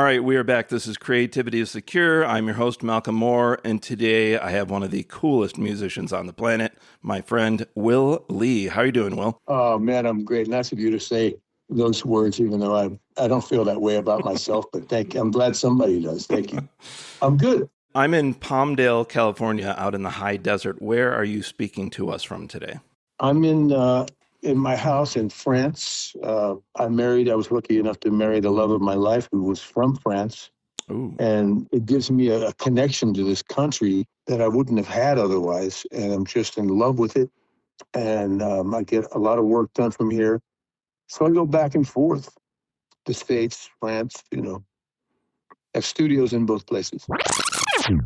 right, we are back. This is Creativity is the Cure. I'm your host, Malcolm Moore, and today I have one of the coolest musicians on the planet, my friend Will Lee. How are you doing, Will? Oh, man, I'm great. Nice of you to say those words, even though I don't feel that way about myself, but thank you. I'm glad somebody does. Thank you. I'm good. I'm in Palmdale, California, out in the high desert. Where are you speaking to us from today? I'm in my house in France. I was lucky enough to marry the love of my life, who was from France. Ooh. And it gives me a connection to this country that I wouldn't have had otherwise. And I'm just in love with it. And I get a lot of work done from here. So I go back and forth, the States, France, have studios in both places.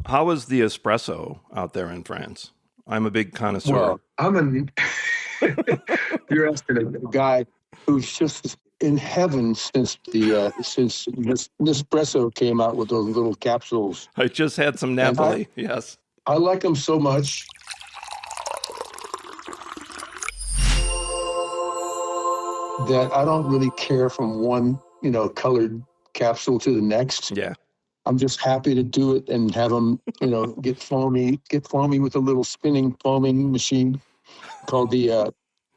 How is the espresso out there in France? I'm a big connoisseur. Well, you're asking a guy who's just in heaven since Nespresso came out with those little capsules. I just had some Napoli, yes. I like them so much. That I don't really care from one, colored capsule to the next. Yeah. I'm just happy to do it and have them, get foamy with a little spinning foaming machine called the,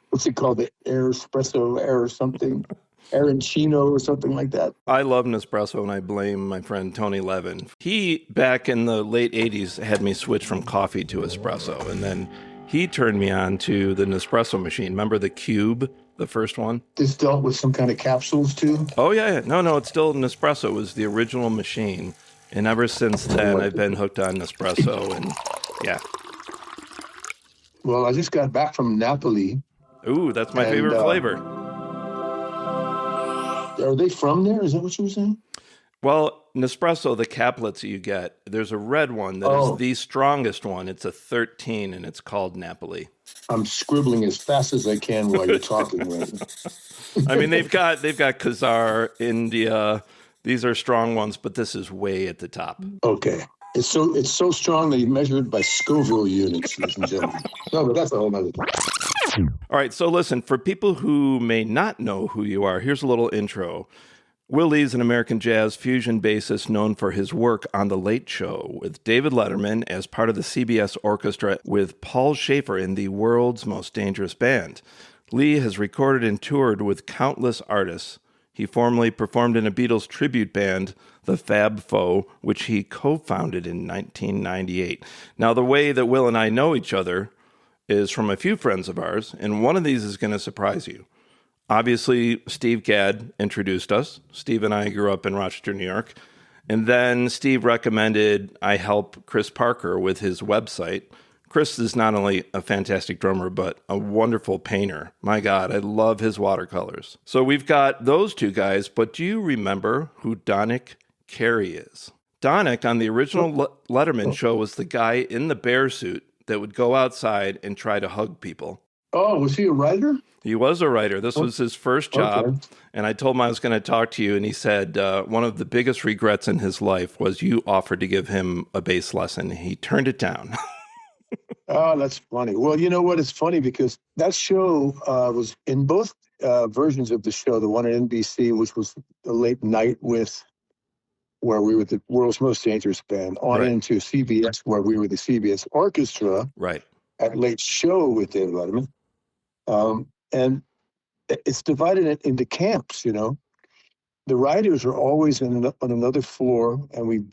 what's it called? The Air Espresso Air or something, Arancino or something like that. I love Nespresso, and I blame my friend Tony Levin. He, back in the late 80s, had me switch from coffee to espresso, and then he turned me on to the Nespresso machine. Remember the Cube, the first one? This dealt with some kind of capsules, too? Oh, yeah. No, it's still Nespresso. It was the original machine. And ever since then, I've been hooked on Nespresso, and yeah. Well, I just got back from Napoli. Ooh, that's my favorite flavor. Are they from there? Is that what you were saying? Well, Nespresso, the caplets you get, there's a red one that is the strongest one. It's a 13, and it's called Napoli. I'm scribbling as fast as I can while you're talking right now. I mean, they've got Khazar, India. These are strong ones, but this is way at the top. Okay. It's so strong that you measure it by Scoville units, ladies and gentlemen. No, but that's a whole nother thing. All right, so listen, for people who may not know who you are, here's a little intro. Will Lee's an American jazz fusion bassist known for his work on The Late Show with David Letterman as part of the CBS Orchestra with Paul Shaffer in the world's most dangerous band. Lee has recorded and toured with countless artists. He formerly performed in a Beatles tribute band, the Fab Faux, which he co-founded in 1998. Now, the way that Will and I know each other is from a few friends of ours, and one of these is going to surprise you. Obviously, Steve Gadd introduced us. Steve and I grew up in Rochester, New York. And then Steve recommended I help Chris Parker with his website. Chris is not only a fantastic drummer, but a wonderful painter. My God, I love his watercolors. So we've got those two guys, but do you remember who Donick Cary is? Donick on the original Letterman show was the guy in the bear suit that would go outside and try to hug people. Oh, was he a writer? He was a writer. This was his first job. Okay. And I told him I was going to talk to you. And he said one of the biggest regrets in his life was you offered to give him a bass lesson. He turned it down. Oh, that's funny. Well, you know what? It's funny because that show was in both versions of the show, the one at NBC, which was the late night where we were the world's most dangerous band, into CBS, where we were the CBS Orchestra. Right. At Late Show with David Letterman. And it's divided into camps, The writers are always on another floor, and we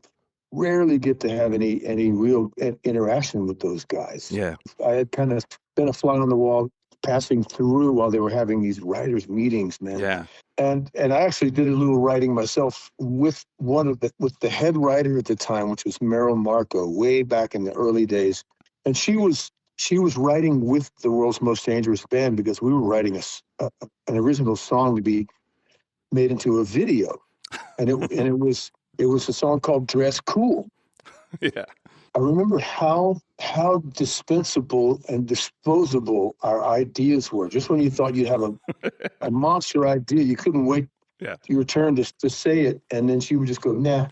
rarely get to have any real interaction with those guys. Yeah. I had kind of been a fly on the wall passing through while they were having these writers' meetings, man. Yeah. And I actually did a little writing myself with with the head writer at the time, which was Merrill Marco, way back in the early days. And she was writing with the world's most dangerous band because we were writing an original song to be made into a video, and it was a song called "Dress Cool." Yeah, I remember how dispensable and disposable our ideas were. Just when you thought you'd have a monster idea, you couldn't wait your turn to say it, and then she would just go, "Nah,"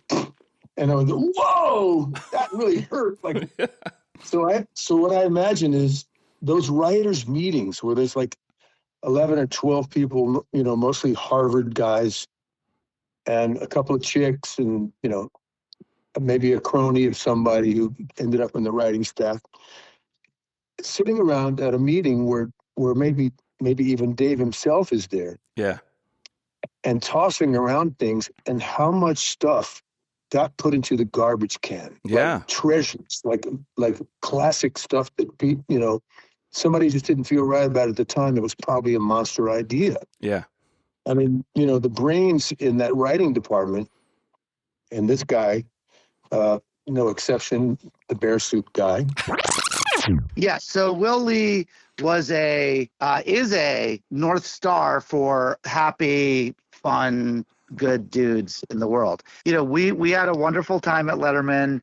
and I would go, "Whoa, that really hurt!" Like. So what I imagine is those writers' meetings where there's like 11 or 12 people, mostly Harvard guys, and a couple of chicks, and maybe a crony of somebody who ended up in the writing staff, sitting around at a meeting where maybe even Dave himself is there. Yeah. And tossing around things, and how much stuff got put into the garbage can. Yeah. Like treasures, like classic stuff that somebody just didn't feel right about at the time. It was probably a monster idea. Yeah. I mean, the brains in that writing department, and this guy, no exception, the bear suit guy. Yeah, so Will Lee is a North Star for happy, fun, good dudes in the world. We had a wonderful time at Letterman.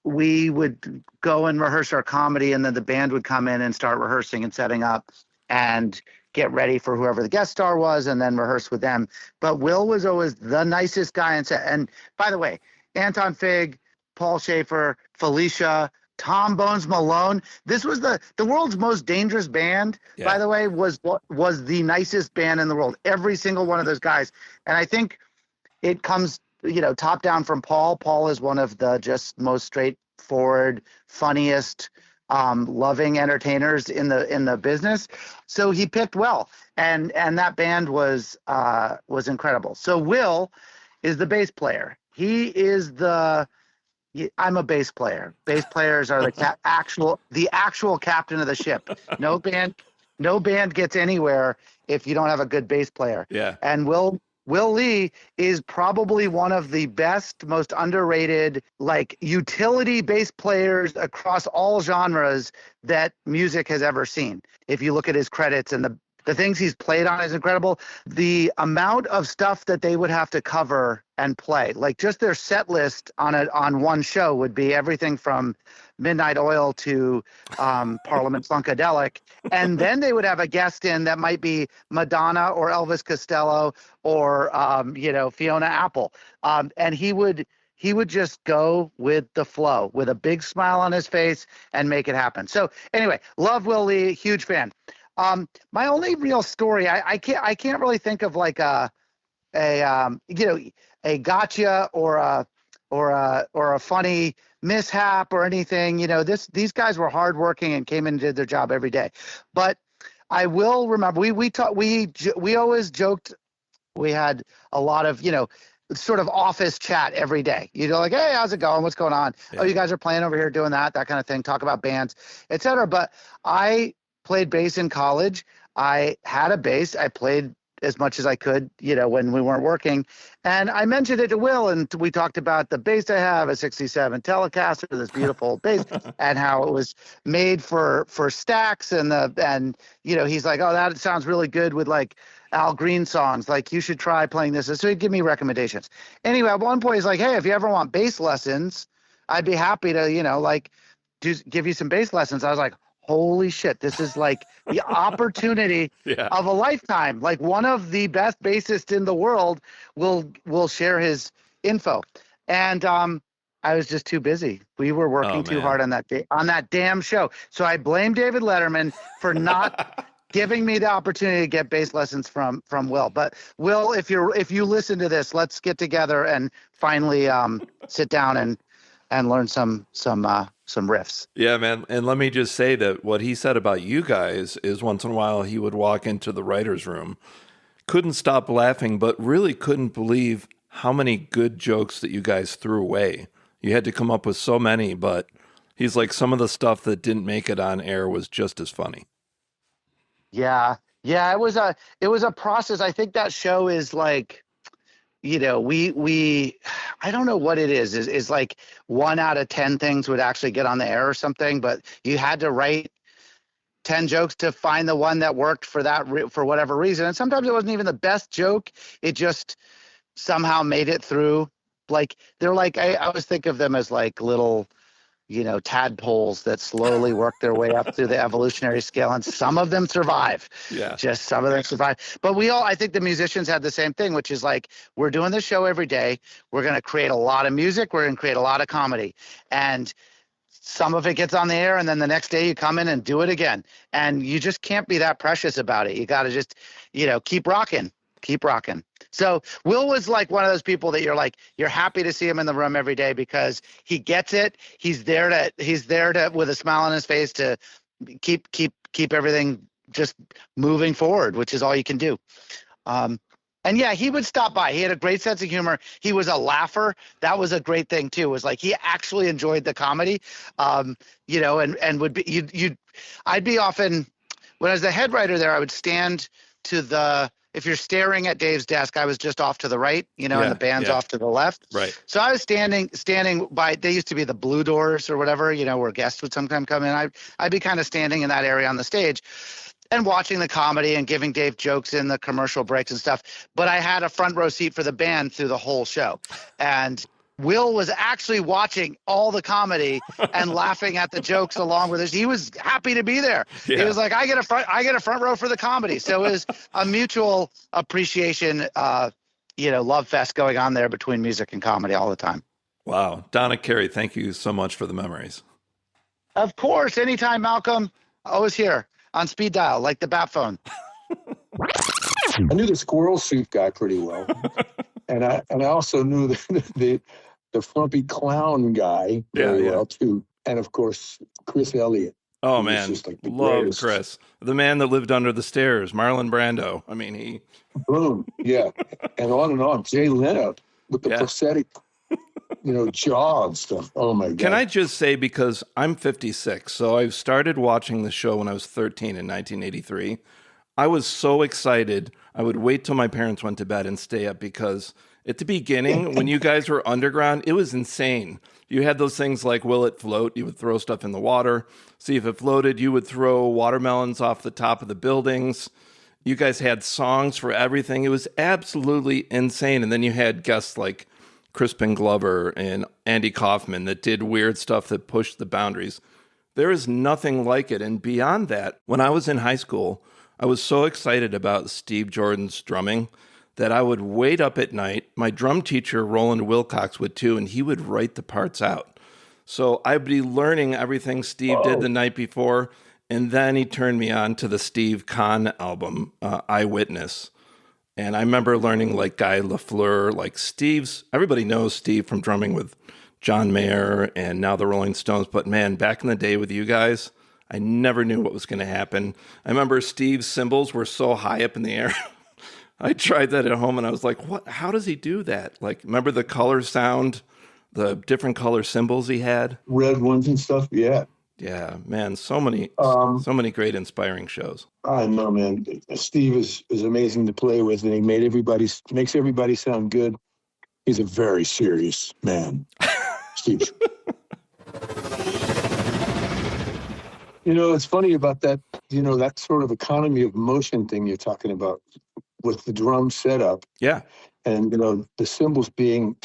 We would go and rehearse our comedy, and then the band would come in and start rehearsing and setting up and get ready for whoever the guest star was, and then rehearse with them. But Will was always the nicest guy. And by the way, Anton Fig, Paul Shaffer, Felicia, Tom Bones Malone. This was the world's most dangerous band, by the way, was the nicest band in the world. Every single one of those guys. And I think it comes, top down from Paul. Paul is one of the just most straightforward, funniest, loving entertainers in the business. So he picked well. And that band was incredible. So Will is the bass player. He is I'm a bass player. Bass players are the actual captain of the ship. No band gets anywhere if you don't have a good bass player. Yeah. And Will Lee is probably one of the best, most underrated, utility bass players across all genres that music has ever seen. If you look at his credits and the things he's played on is incredible. The amount of stuff that they would have to cover and play, just their set list on one show would be everything from Midnight Oil to Parliament Funkadelic. And then they would have a guest in that might be Madonna or Elvis Costello or, Fiona Apple. And he would just go with the flow with a big smile on his face and make it happen. So anyway, love Will Lee, huge fan. My only real story, I can't really think of a gotcha or a funny mishap or anything. These guys were hardworking and came in and did their job every day. But I will remember we always joked. We had a lot of sort of office chat every day. Hey, how's it going? What's going on? Yeah. Oh, you guys are playing over here, doing that kind of thing. Talk about bands, etc. But I played bass in college. I had a bass. I played as much as I could, when we weren't working. And I mentioned it to Will, and we talked about the bass I have, a 67 Telecaster, this beautiful bass, and how it was made for Stax. And he's like, oh, that sounds really good with Al Green songs. You should try playing this. So he'd give me recommendations. Anyway, at one point he's like, hey, if you ever want bass lessons, I'd be happy to, give you some bass lessons. I was like, holy shit, this is the opportunity of a lifetime. One of the best bassists in the world will share his info. And I was just too busy. We were working too hard on that damn show. So I blame David Letterman for not giving me the opportunity to get bass lessons from Will. But Will, if you listen to this, let's get together and finally sit down and learn some riffs. Yeah, man. And let me just say that what he said about you guys is once in a while he would walk into the writer's room, couldn't stop laughing, but really couldn't believe how many good jokes that you guys threw away. You had to come up with so many, but he's like, some of the stuff that didn't make it on air was just as funny. Yeah. It was a process. I think that show is we I don't know what it is 1 out of 10 things would actually get on the air or something, but you had to write 10 jokes to find the one that worked for whatever reason. And sometimes it wasn't even the best joke. It just somehow made it through. I always think of them as little, tadpoles that slowly work their way up through the evolutionary scale, and some of them survive. Yeah. Just some of them survive. But I think the musicians had the same thing, which is we're doing this show every day. We're going to create a lot of music. We're going to create a lot of comedy. And some of it gets on the air, and then the next day you come in and do it again. And you just can't be that precious about it. You got to just, keep rocking. keep rocking. So Will was like one of those people that you're happy to see him in the room every day because he gets it. He's there to with a smile on his face to keep everything just moving forward, which is all you can do. And yeah, he would stop by. He had a great sense of humor. He was a laugher. That was a great thing too. It was like he actually enjoyed the comedy, and would be I'd be often when I was the head writer there. I would stand to if you're staring at Dave's desk, I was just off to the right, and the band's off to the left. Right. So I was standing by. They used to be the blue doors or whatever, where guests would sometimes come in. I'd be kind of standing in that area on the stage and watching the comedy and giving Dave jokes in the commercial breaks and stuff. But I had a front row seat for the band through the whole show. And Will was actually watching all the comedy and laughing at the jokes along with us. He was happy to be there. Yeah. He was like, I get a front row for the comedy. So it was a mutual appreciation, love fest going on there between music and comedy all the time. Wow. Donna Carey, thank you so much for the memories. Of course. Anytime, Malcolm. Always here. On speed dial, like the bat phone. I knew the squirrel suit guy pretty well, and I also knew the frumpy clown guy very well too, and of course Chris Elliott. Oh man, like love Chris, the man that lived under the stairs, Marlon Brando. I mean, he boom, yeah, and on. Jay Leno with the prosthetic. Jaw and stuff. Oh, my God. Can I just say, because I'm 56, so I started watching the show when I was 13 in 1983. I was so excited. I would wait till my parents went to bed and stay up because at the beginning, when you guys were underground, it was insane. You had those things like, will it float? You would throw stuff in the water. See if it floated. You would throw watermelons off the top of the buildings. You guys had songs for everything. It was absolutely insane. And then you had guests like Crispin Glover and Andy Kaufman that did weird stuff that pushed the boundaries. There is nothing like it. And beyond that, when I was in high school, I was so excited about Steve Jordan's drumming that I would wait up at night. My drum teacher, Roland Wilcox, would too, and he would write the parts out. So I'd be learning everything Steve did the night before, and then he turned me on to the Steve Kahn album, Eyewitness. And I remember learning like Guy Lafleur, like everybody knows Steve from drumming with John Mayer and now the Rolling Stones. But man, back in the day with you guys, I never knew what was going to happen. I remember Steve's cymbals were so high up in the air. I tried that at home and I was like, what? How does he do that? Like, remember the color sound, the different color cymbals he had? Red ones and stuff, yeah. Yeah, man, so many great inspiring shows. I know, man. Steve is amazing to play with, and he makes everybody sound good. He's a very serious man, Steve. It's funny about that. That sort of economy of motion thing you're talking about with the drum setup. Yeah, and the cymbals being,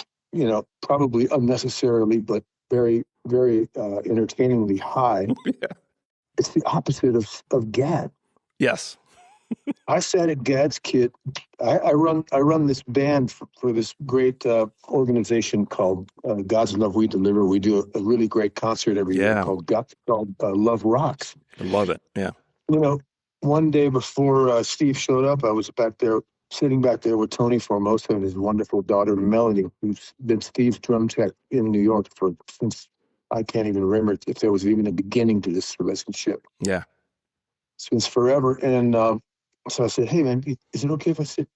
probably unnecessarily, but very, very entertainingly high. Yeah. It's the opposite of GAD. Yes. I sat at GAD's kit. I run this band for this great organization called God's Love We Deliver. We do a really great concert every year called Love Rocks. I love it. Yeah. One day before Steve showed up, I was sitting back there with Tony Formosa and his wonderful daughter Melanie, who's been Steve's drum tech in New York since I can't even remember if there was even a beginning to this relationship. Yeah. Since forever. And so I said, hey, man, is it okay if I sit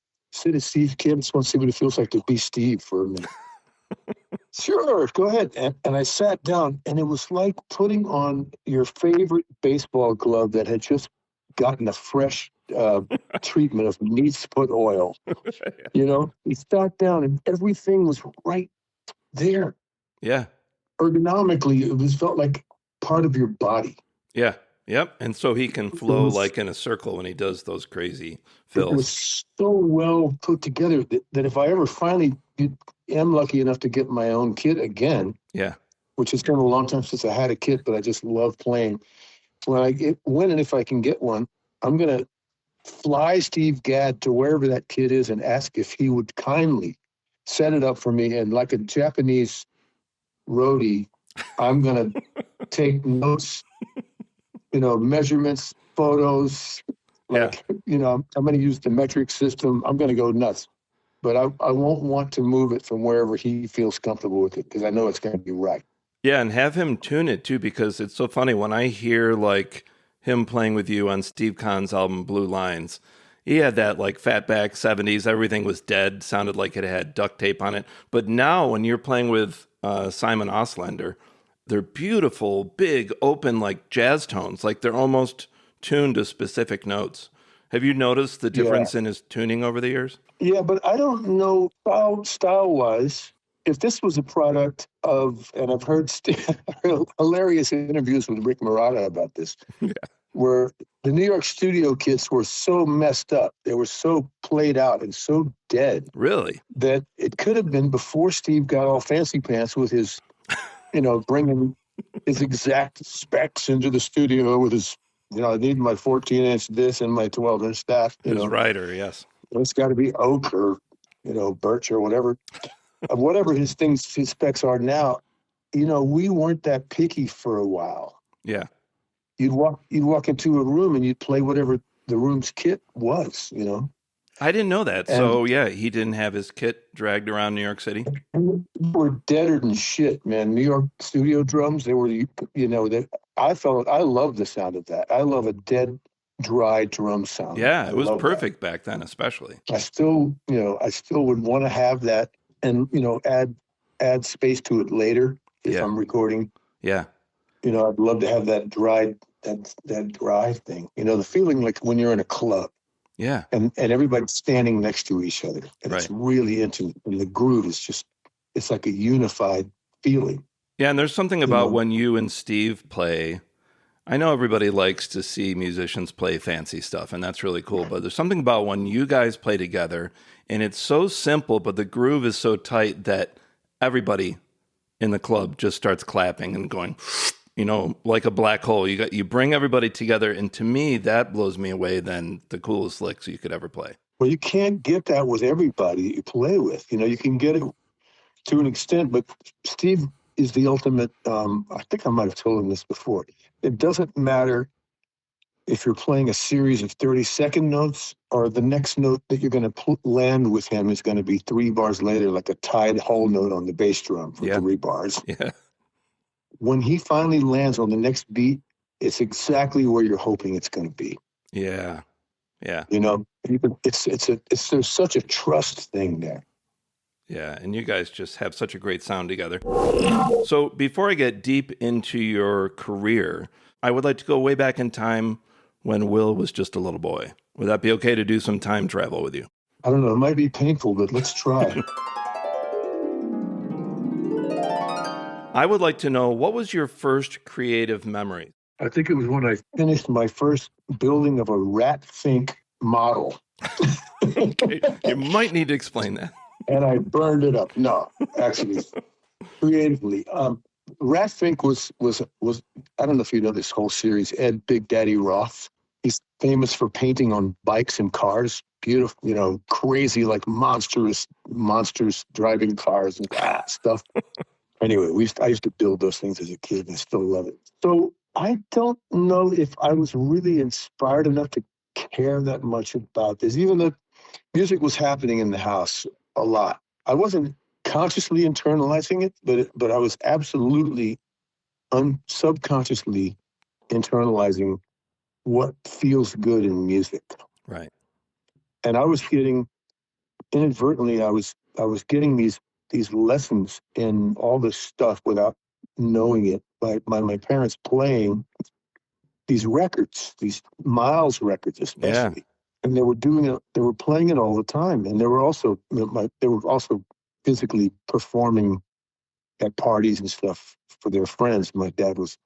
at Steve's kid? I just want to see what it feels like to be Steve for a minute. Sure, go ahead. And I sat down, and it was like putting on your favorite baseball glove that had just gotten a fresh treatment of needs put oil. He sat down, and everything was right there. Yeah. Ergonomically, it felt like part of your body. Yeah. Yep. And so he can flow like in a circle when he does those crazy fills. It was so well put together that if I ever finally am lucky enough to get my own kit again, which has been a long time since I had a kit, but I just love playing. When and if I can get one, I'm going to fly Steve Gadd to wherever that kid is and ask if he would kindly set it up for me. And like a Japanese roadie, I'm going to take notes, measurements, photos, Like, I'm going to use the metric system. I'm going to go nuts. But I won't want to move it from wherever he feels comfortable with it, because I know it's going to be right. Yeah, and have him tune it too, because it's so funny when I hear like him playing with you on Steve Kahn's album Blue Lines. He had that like fatback 70s, everything was dead, sounded like it had duct tape on it. But now when you're playing with Simon Oslander, they're beautiful, big, open like jazz tones, like they're almost tuned to specific notes. Have you noticed the difference in his tuning over the years? Yeah, but I don't know style-wise, if this was a product of, and I've heard hilarious interviews with Rick Marotta about this, where the New York studio kits were so messed up, they were so played out and so dead. Really? That it could have been before Steve got all fancy pants with his, bringing his exact specs into the studio with his, I need my 14-inch this and my 12-inch that. His writer, yes. It's got to be oak or, birch or whatever. Whatever his specs are now, we weren't that picky for a while. Yeah. You'd walk into a room and you'd play whatever the room's kit was, I didn't know that. And so, he didn't have his kit dragged around New York City? They were deader than shit, man. New York studio drums, they were, I love the sound of that. I love a dead, dry drum sound. Yeah, it was perfect back then, especially. I still would want to have that and, add space to it later if I'm recording. Yeah. I'd love to have that dry thing. The feeling like when you're in a club. Yeah. And everybody's standing next to each other. And it's really intimate. And the groove is just, it's like a unified feeling. Yeah, and there's something about when you and Steve play. I know everybody likes to see musicians play fancy stuff, and that's really cool. But there's something about when you guys play together, and it's so simple, but the groove is so tight that everybody in the club just starts clapping and going, like a black hole. You bring everybody together, and to me, that blows me away than the coolest licks you could ever play. Well, you can't get that with everybody you play with. You can get it to an extent, but Steve is the ultimate. I think I might have told him this before. It doesn't matter if you're playing a series of 30-second notes or the next note that you're going to land with him is going to be 3 bars later, like a tied whole note on the bass drum for 3 bars. Yeah. When he finally lands on the next beat, it's exactly where you're hoping it's going to be. Yeah. Yeah. There's such a trust thing there. Yeah, and you guys just have such a great sound together. So before I get deep into your career, I would like to go way back in time when Will was just a little boy. Would that be okay to do some time travel with you? I don't know. It might be painful, but let's try. I would like to know, what was your first creative memory? I think it was when I finished my first building of a rat fink model. Okay. You might need to explain that. And I burned it up. No, actually, creatively. Rat Fink was I don't know if you know this whole series, Ed Big Daddy Roth. He's famous for painting on bikes and cars. Beautiful, crazy, like monsters driving cars and stuff. Anyway, I used to build those things as a kid and I still love it. So I don't know if I was really inspired enough to care that much about this, even though music was happening in the house a lot. I wasn't consciously internalizing it, but I was absolutely subconsciously internalizing what feels good in music. Right. And I was getting, inadvertently, I was getting these lessons in all this stuff without knowing it by my parents playing these records, these Miles records especially. Yeah. And they were doing it. They were playing it all the time, and they were also physically performing at parties and stuff for their friends. My dad was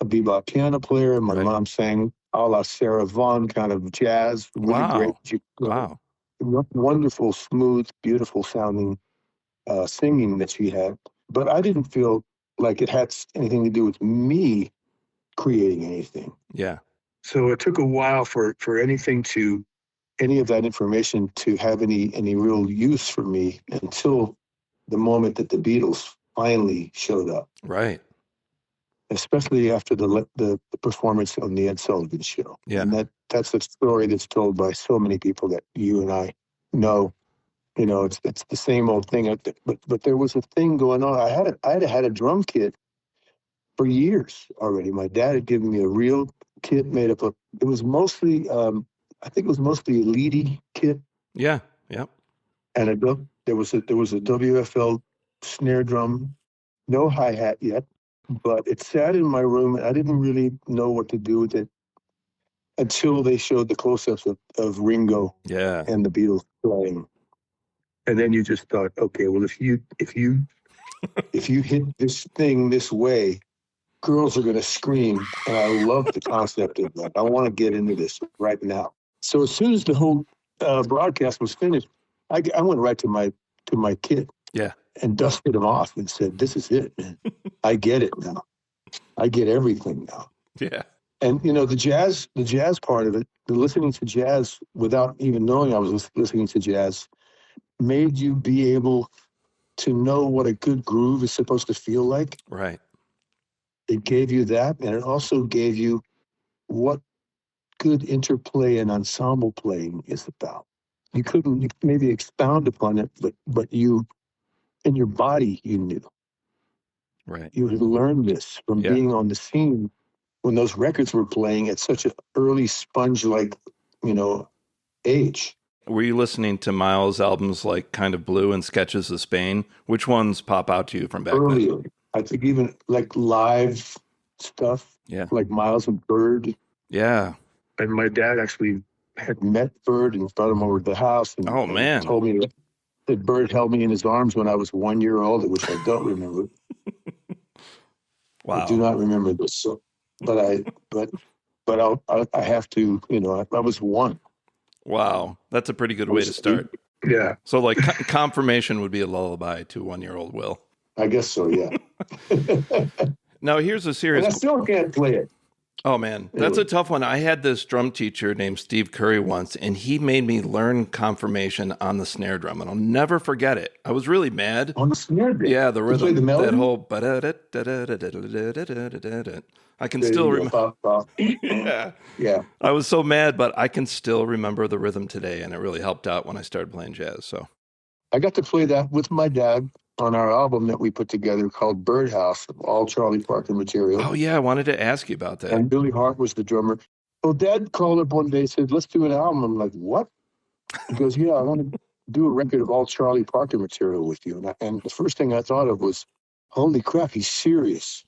a bebop piano player. My mom sang a la Sarah Vaughan kind of jazz. Really great. Wow. Wonderful, smooth, beautiful sounding singing that she had. But I didn't feel like it had anything to do with me creating anything. Yeah. So it took a while for any of that information to have any real use for me until the moment that the Beatles finally showed up. Right. especially after the performance on the Ed Sullivan Show. Yeah. And that's a story that's told by so many people that you and I know. You know, it's the same old thing. But there was a thing going on. I had a drum kit for years already. My dad had given me a real kit made up of. It was mostly, I think it was mostly a Leedy kit. Yeah. Yeah. And there was a WFL snare drum, no hi-hat yet, but it sat in my room, and I didn't really know what to do with it until they showed the close-ups of Ringo and the Beatles playing. And then you just thought, okay, well, if you hit this thing this way, girls are going to scream. And I love the concept of that. I want to get into this right now. So as soon as the whole broadcast was finished, I went right to my kit. Yeah. And dusted them off and said, "This is it, man. I get it now. I get everything now." Yeah. And you know, the jazz part of it, the listening to jazz without even knowing I was listening to jazz, made you be able to know what a good groove is supposed to feel like. Right. It gave you that, and it also gave you what good interplay and ensemble playing is about. You couldn't maybe expound upon it, but you, in your body, you knew. Right. You had learned this from being on the scene when those records were playing at such an early sponge-like, age. Were you listening to Miles' albums like Kind of Blue and Sketches of Spain? Which ones pop out to you from back Earlier, then? I think even like live stuff, like Miles and Bird. Yeah. And my dad actually had met Bird and brought him over to the house. And, man. Told me that Bird held me in his arms when I was 1 year old, which I don't remember. Wow. I do not remember this. So, but I have to, I was one. Wow. That's a pretty good way to start. Yeah. So like confirmation would be a lullaby to 1-year-old Will. I guess so, yeah. Now here's a serious... And I still can't play it. Oh, man. That's a tough one. I had this drum teacher named Steve Curry once, and he made me learn confirmation on the snare drum, and I'll never forget it. I was really mad. On the snare drum? Yeah, the rhythm. The melody? That whole... I can still remember. Yeah. I was so mad, but I can still remember the rhythm today, and it really helped out when I started playing jazz. So I got to play that with my dad on our album that we put together called Birdhouse, all Charlie Parker material. Oh, yeah, I wanted to ask you about that. And Billy Hart was the drummer. Well, Dad called up one day and said, "Let's do an album." I'm like, "What?" He goes, "Yeah, I want to do a record of all Charlie Parker material with you." And the first thing I thought of was, holy crap, he's serious.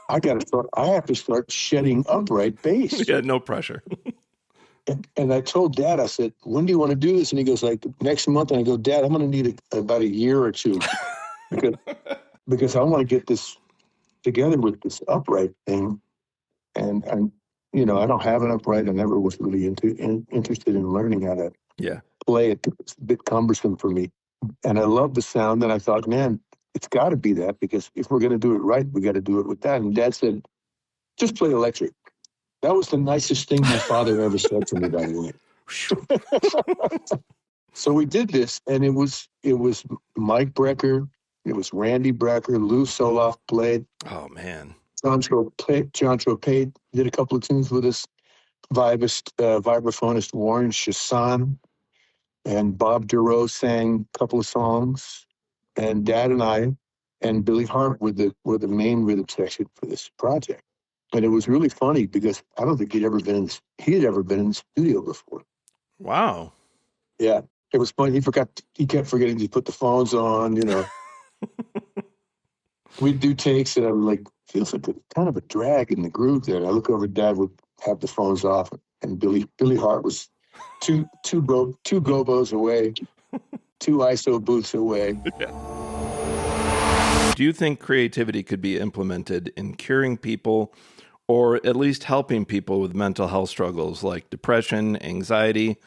I have to start shedding upright bass. Yeah, no pressure. And I told Dad, I said, "When do you want to do this?" And he goes, like, "Next month." And I go, "Dad, I'm going to need about a year or two because I want to get this together with this upright thing." And I don't have an upright. I never was really interested in learning how to play it. It's a bit cumbersome for me. And I love the sound. And I thought, man, it's got to be that, because if we're going to do it right, we got to do it with that. And Dad said, "Just play electric." That was the nicest thing my father ever said to me, by the way. So we did this, and it was Mike Brecker, it was Randy Brecker, Lou Soloff played. Oh, man. John Tropez did a couple of tunes with us. Vibraphonist Warren Chasson and Bob Duro sang a couple of songs. And Dad and I and Billy Hart were the main rhythm section for this project. And it was really funny because I don't think he'd ever been in the studio before. Wow. Yeah. It was funny. He kept forgetting to put the phones on, We'd do takes and I was like, feels like kind of a drag in the groove there. And I look over, Dad would have the phones off, and Billy Hart was two gobos away, 2 ISO booths away. Do you think creativity could be implemented in curing people, or at least helping people with mental health struggles like depression, anxiety?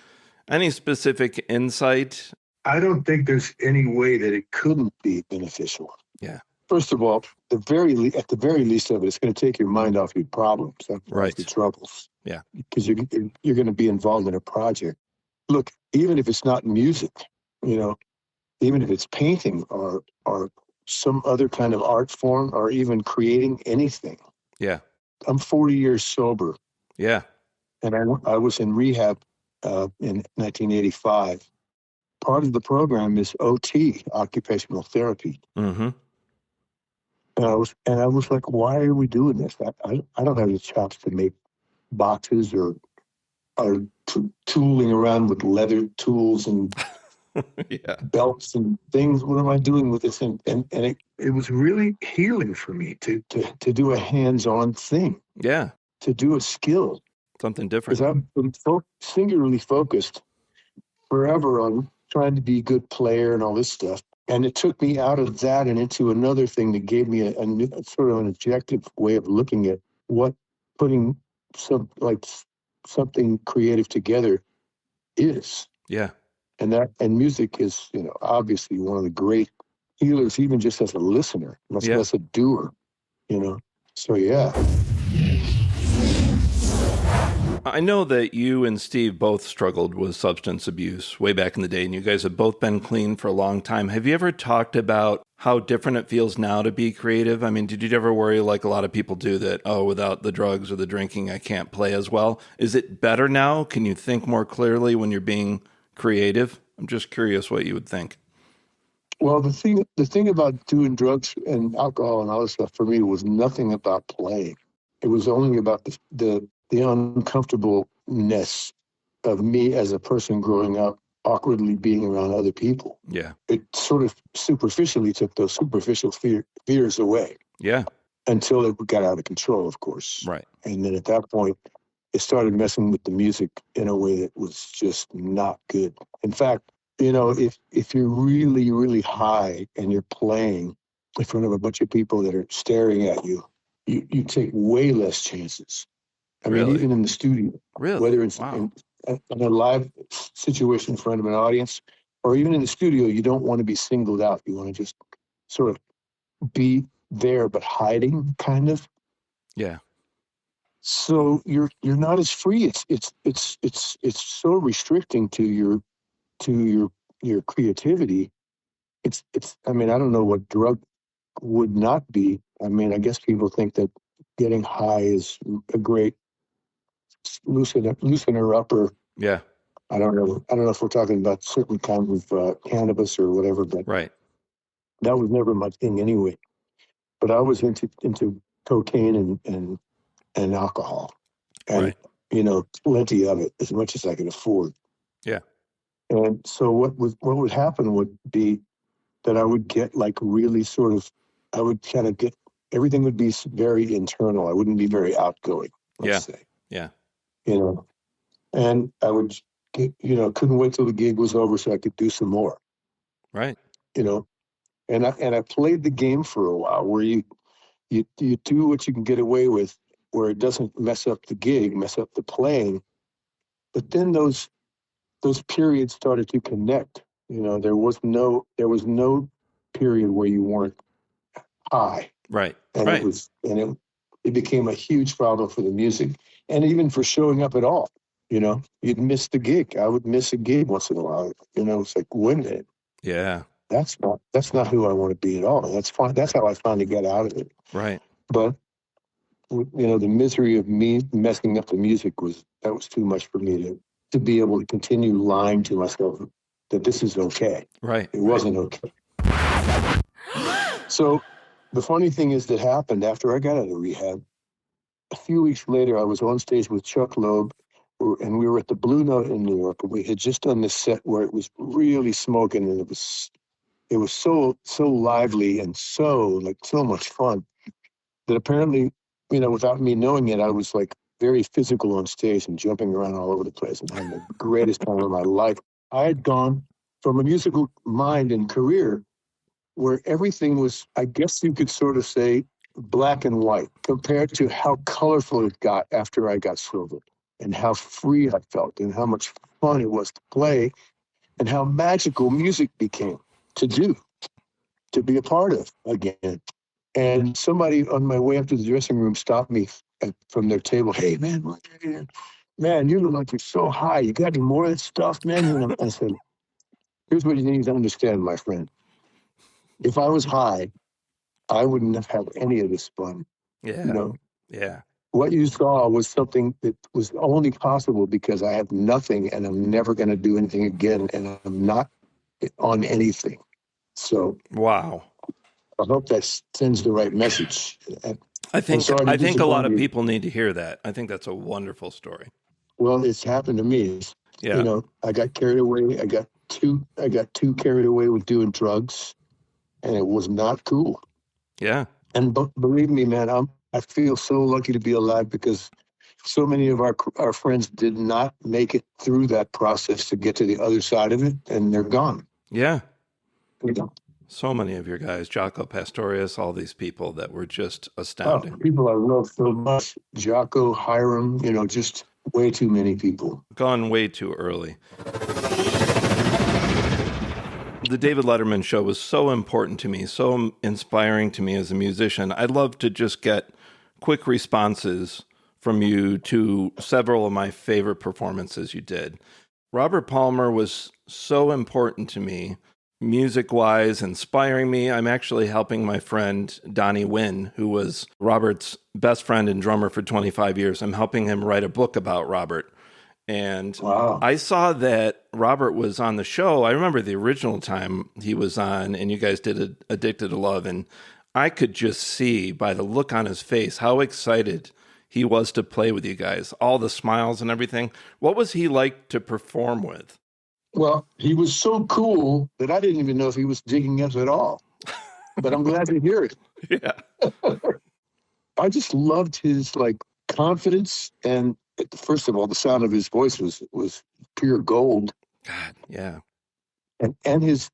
Any specific insight? I don't think there's any way that it couldn't be beneficial. Yeah. First of all, at the very least of it, it's going to take your mind off your problems, off your troubles. Yeah. Because you're going to be involved in a project. Look, even if it's not music, even if it's painting or some other kind of art form or even creating anything. Yeah. I'm 40 years sober. Yeah. And I was in rehab in 1985. Part of the program is OT, occupational therapy. Mm-hmm. And I was like, why are we doing this? I don't have the chops to make boxes or tooling around with leather tools and belts and things. What am I doing with this? And it was really healing for me to do a hands-on thing. Yeah. To do a skill. Something different. Because I've been singularly focused forever on trying to be a good player and all this stuff. And it took me out of that and into another thing that gave me a new, sort of an objective way of looking at what putting something creative together is. Yeah. And music is, obviously one of the great healers, even just as a listener, much less a doer, So, yeah. I know that you and Steve both struggled with substance abuse way back in the day, and you guys have both been clean for a long time. Have you ever talked about how different it feels now to be creative? I mean, did you ever worry, like a lot of people do, that, without the drugs or the drinking, I can't play as well? Is it better now? Can you think more clearly when you're being creative? I'm just curious what you would think. Well, the thing about doing drugs and alcohol and all this stuff for me was nothing about playing. It was only about the uncomfortableness of me as a person growing up, awkwardly being around other people. Yeah. It sort of superficially took those superficial fears away. Yeah. Until it got out of control, of course. Right. And then at that point, it started messing with the music in a way that was just not good. In fact, if you're really, really high and you're playing in front of a bunch of people that are staring at you, you take way less chances. I mean, even in the studio, whether it's in a live situation in front of an audience or even in the studio, you don't want to be singled out. You want to just sort of be there, but hiding, kind of. Yeah. So you're not as free. It's so restricting to your creativity. It's. I mean, I don't know what drug would not be. I mean, I guess people think that getting high is a great loosener up, or I don't know if we're talking about certain kinds of cannabis or whatever, but that was never my thing anyway. But I was into cocaine and alcohol, and plenty of it, as much as I could afford. Yeah. And so what would happen would be that I would get really sort of, I would kind of get, everything would be very internal. I wouldn't be very outgoing, let's say. Yeah. And I would get, couldn't wait till the gig was over so I could do some more. Right. And I played the game for a while where you do what you can get away with, where it doesn't mess up the gig, mess up the playing. But then those periods started to connect. There was no period where you weren't high. Right. And it became a huge problem for the music and even for showing up at all. You'd miss the gig. I would miss a gig once in a while. It's like, wait a minute. Yeah. That's not who I want to be at all. That's fine. That's how I finally got out of it. Right. But the misery of me messing up the music was too much for me to be able to continue lying to myself that this is okay. Right. It wasn't okay. So the funny thing is that happened after I got out of rehab. A few weeks later, I was on stage with Chuck Loeb, and we were at the Blue Note in New York, and we had just done this set where it was really smoking, and it was so lively and so much fun that apparently, without me knowing it, I was very physical on stage and jumping around all over the place and having the greatest time of my life. I had gone from a musical mind and career where everything was, I guess you could sort of say, black and white compared to how colorful it got after I got sober, and how free I felt and how much fun it was to play and how magical music became to do, to be a part of again. And somebody on my way up to the dressing room stopped me from their table. Hey, man, you look like you're so high. You got any more of that stuff, man? And I said, here's what you need to understand, my friend. If I was high, I wouldn't have had any of this fun. Yeah. You know, yeah. What you saw was something that was only possible because I have nothing and I'm never going to do anything again. And I'm not on anything. So, wow. I hope that sends the right message. I think a lot of people need to hear that. I think that's a wonderful story. Well, it's happened to me. Yeah. You know, I got carried away. I got too carried away with doing drugs, and it was not cool. Yeah. And believe me, man, I feel so lucky to be alive because so many of our friends did not make it through that process to get to the other side of it, and they're gone. Yeah. You know? So many of your guys, Jaco Pastorius, all these people that were just astounding. People I love so much. Jaco, Hiram, you know, just way too many people. Gone way too early. The David Letterman show was so important to me, so inspiring to me as a musician. I'd love to just get quick responses from you to several of my favorite performances you did. Robert Palmer was so important to me, music-wise, inspiring me. I'm actually helping my friend Donnie Wynn, who was Robert's best friend and drummer for 25 years. I'm helping him write a book about Robert. And wow. I saw that Robert was on the show. I remember the original time he was on, and you guys did Addicted to Love, and I could just see by the look on his face how excited he was to play with you guys, all the smiles and everything. What was he like to perform with? Well, he was so cool that I didn't even know if he was digging us at all. But I'm glad to hear it. Yeah. I just loved his confidence, and first of all, the sound of his voice was pure gold. God, yeah. And his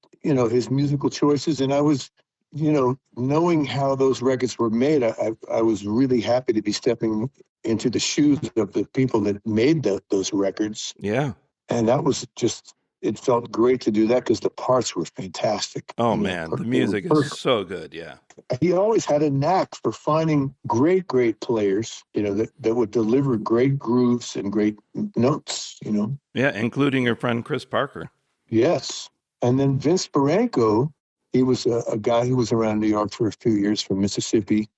musical choices, and I was, knowing how those records were made, I was really happy to be stepping into the shoes of the people that made those records. Yeah. And that was just, it felt great to do that because the parts were fantastic. Oh, man, the music is so good, yeah. He always had a knack for finding great players, that would deliver great grooves and great notes, Yeah, including your friend Chris Parker. Yes. And then Vince Barranco, he was a guy who was around New York for a few years from Mississippi,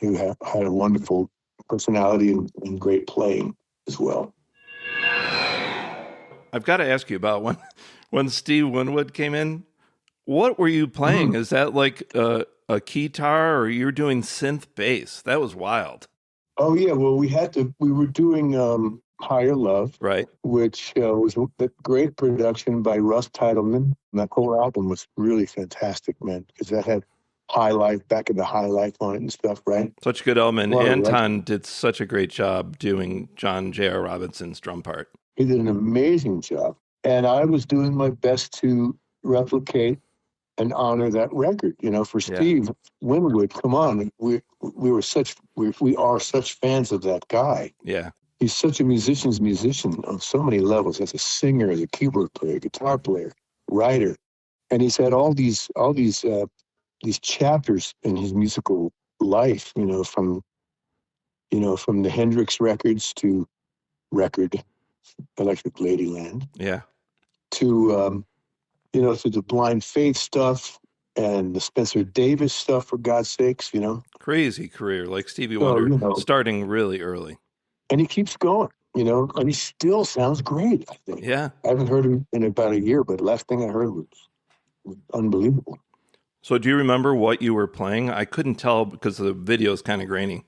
who had a wonderful personality and great playing as well. I've got to ask you about when Steve Winwood came in. What were you playing? Mm-hmm. Is that like a guitar, or you're doing synth bass? That was wild. Oh yeah, well we were doing Higher Love, right? Which was a great production by Russ Titleman. That whole album was really fantastic, man, because that had High Life, Back in the High Life on it and stuff, right? Such a good album. Anton did such a great job doing John J.R. Robinson's drum part. He did an amazing job. And I was doing my best to replicate and honor that record, for Steve Winwood. Come on. We are such fans of that guy. Yeah. He's such a musician's musician on so many levels, as a singer, as a keyboard player, guitar player, writer. And he's had all these chapters in his musical life, from the Hendrix records to record Electric Ladyland. Yeah. To to the Blind Faith stuff and the Spencer Davis stuff, for God's sakes, Crazy career, like Stevie Wonder, starting really early. And he keeps going, and he still sounds great, I think. Yeah. I haven't heard him in about a year, but last thing I heard was unbelievable. So do you remember what you were playing? I couldn't tell because the video is kind of grainy.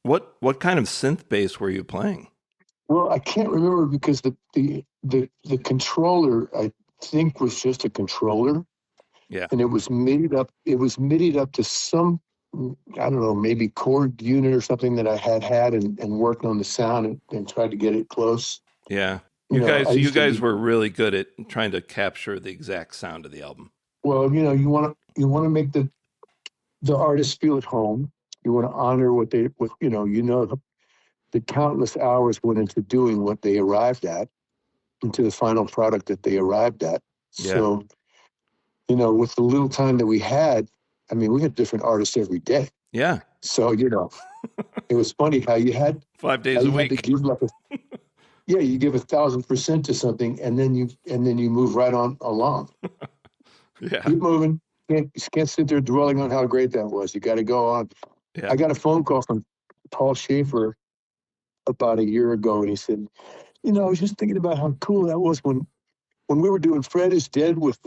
What kind of synth bass were you playing? Well, I can't remember because the controller, I think, was just a controller. Yeah. And it was MIDI'd up. It was MIDI'd up to some, I don't know, maybe chord unit or something that I had and worked on the sound and tried to get it close. Yeah. You guys were really good at trying to capture the exact sound of the album. Well, you want to make the artist feel at home. You want to honor the countless hours went into doing what they arrived at, into the final product that they arrived at. Yeah. So, with the little time that we had, we had different artists every day. Yeah. So, it was funny how you had 5 days a week. You give 1,000% to something, and then you move right on along. Yeah. Keep moving. can't sit there dwelling on how great that was. You got to go on. Yeah. I got a phone call from Paul Shaffer about a year ago, and he said, I was just thinking about how cool that was when we were doing Freddie's Dead with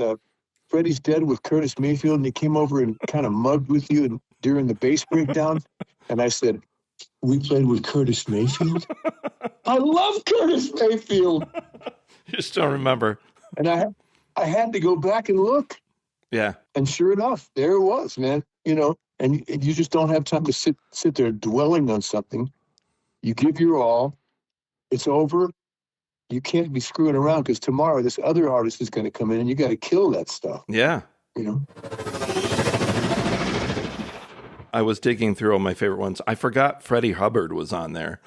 Curtis Mayfield, and he came over and kind of mugged with you during the bass breakdown. And I said, we played with Curtis Mayfield? I love Curtis Mayfield. You just don't remember. And I had to go back and look. Yeah. And sure enough, there it was, man. And you just don't have time to sit there dwelling on something. You give your all. It's over. You can't be screwing around because tomorrow this other artist is going to come in and you got to kill that stuff. Yeah. I was digging through all my favorite ones. I forgot Freddie Hubbard was on there.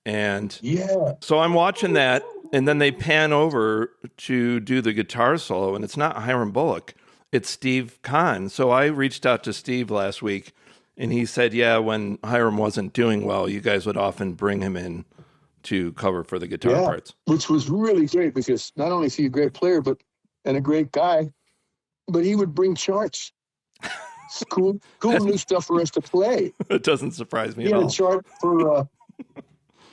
And yeah. So I'm watching that, and then they pan over to do the guitar solo, and it's not Hiram Bullock. It's Steve Kahn. So I reached out to Steve last week, and he said, yeah, when Hiram wasn't doing well, you guys would often bring him in to cover for the guitar parts. Which was really great because not only is he a great player and a great guy, but he would bring charts. It's cool new stuff for us to play. It doesn't surprise me at all. He had a chart for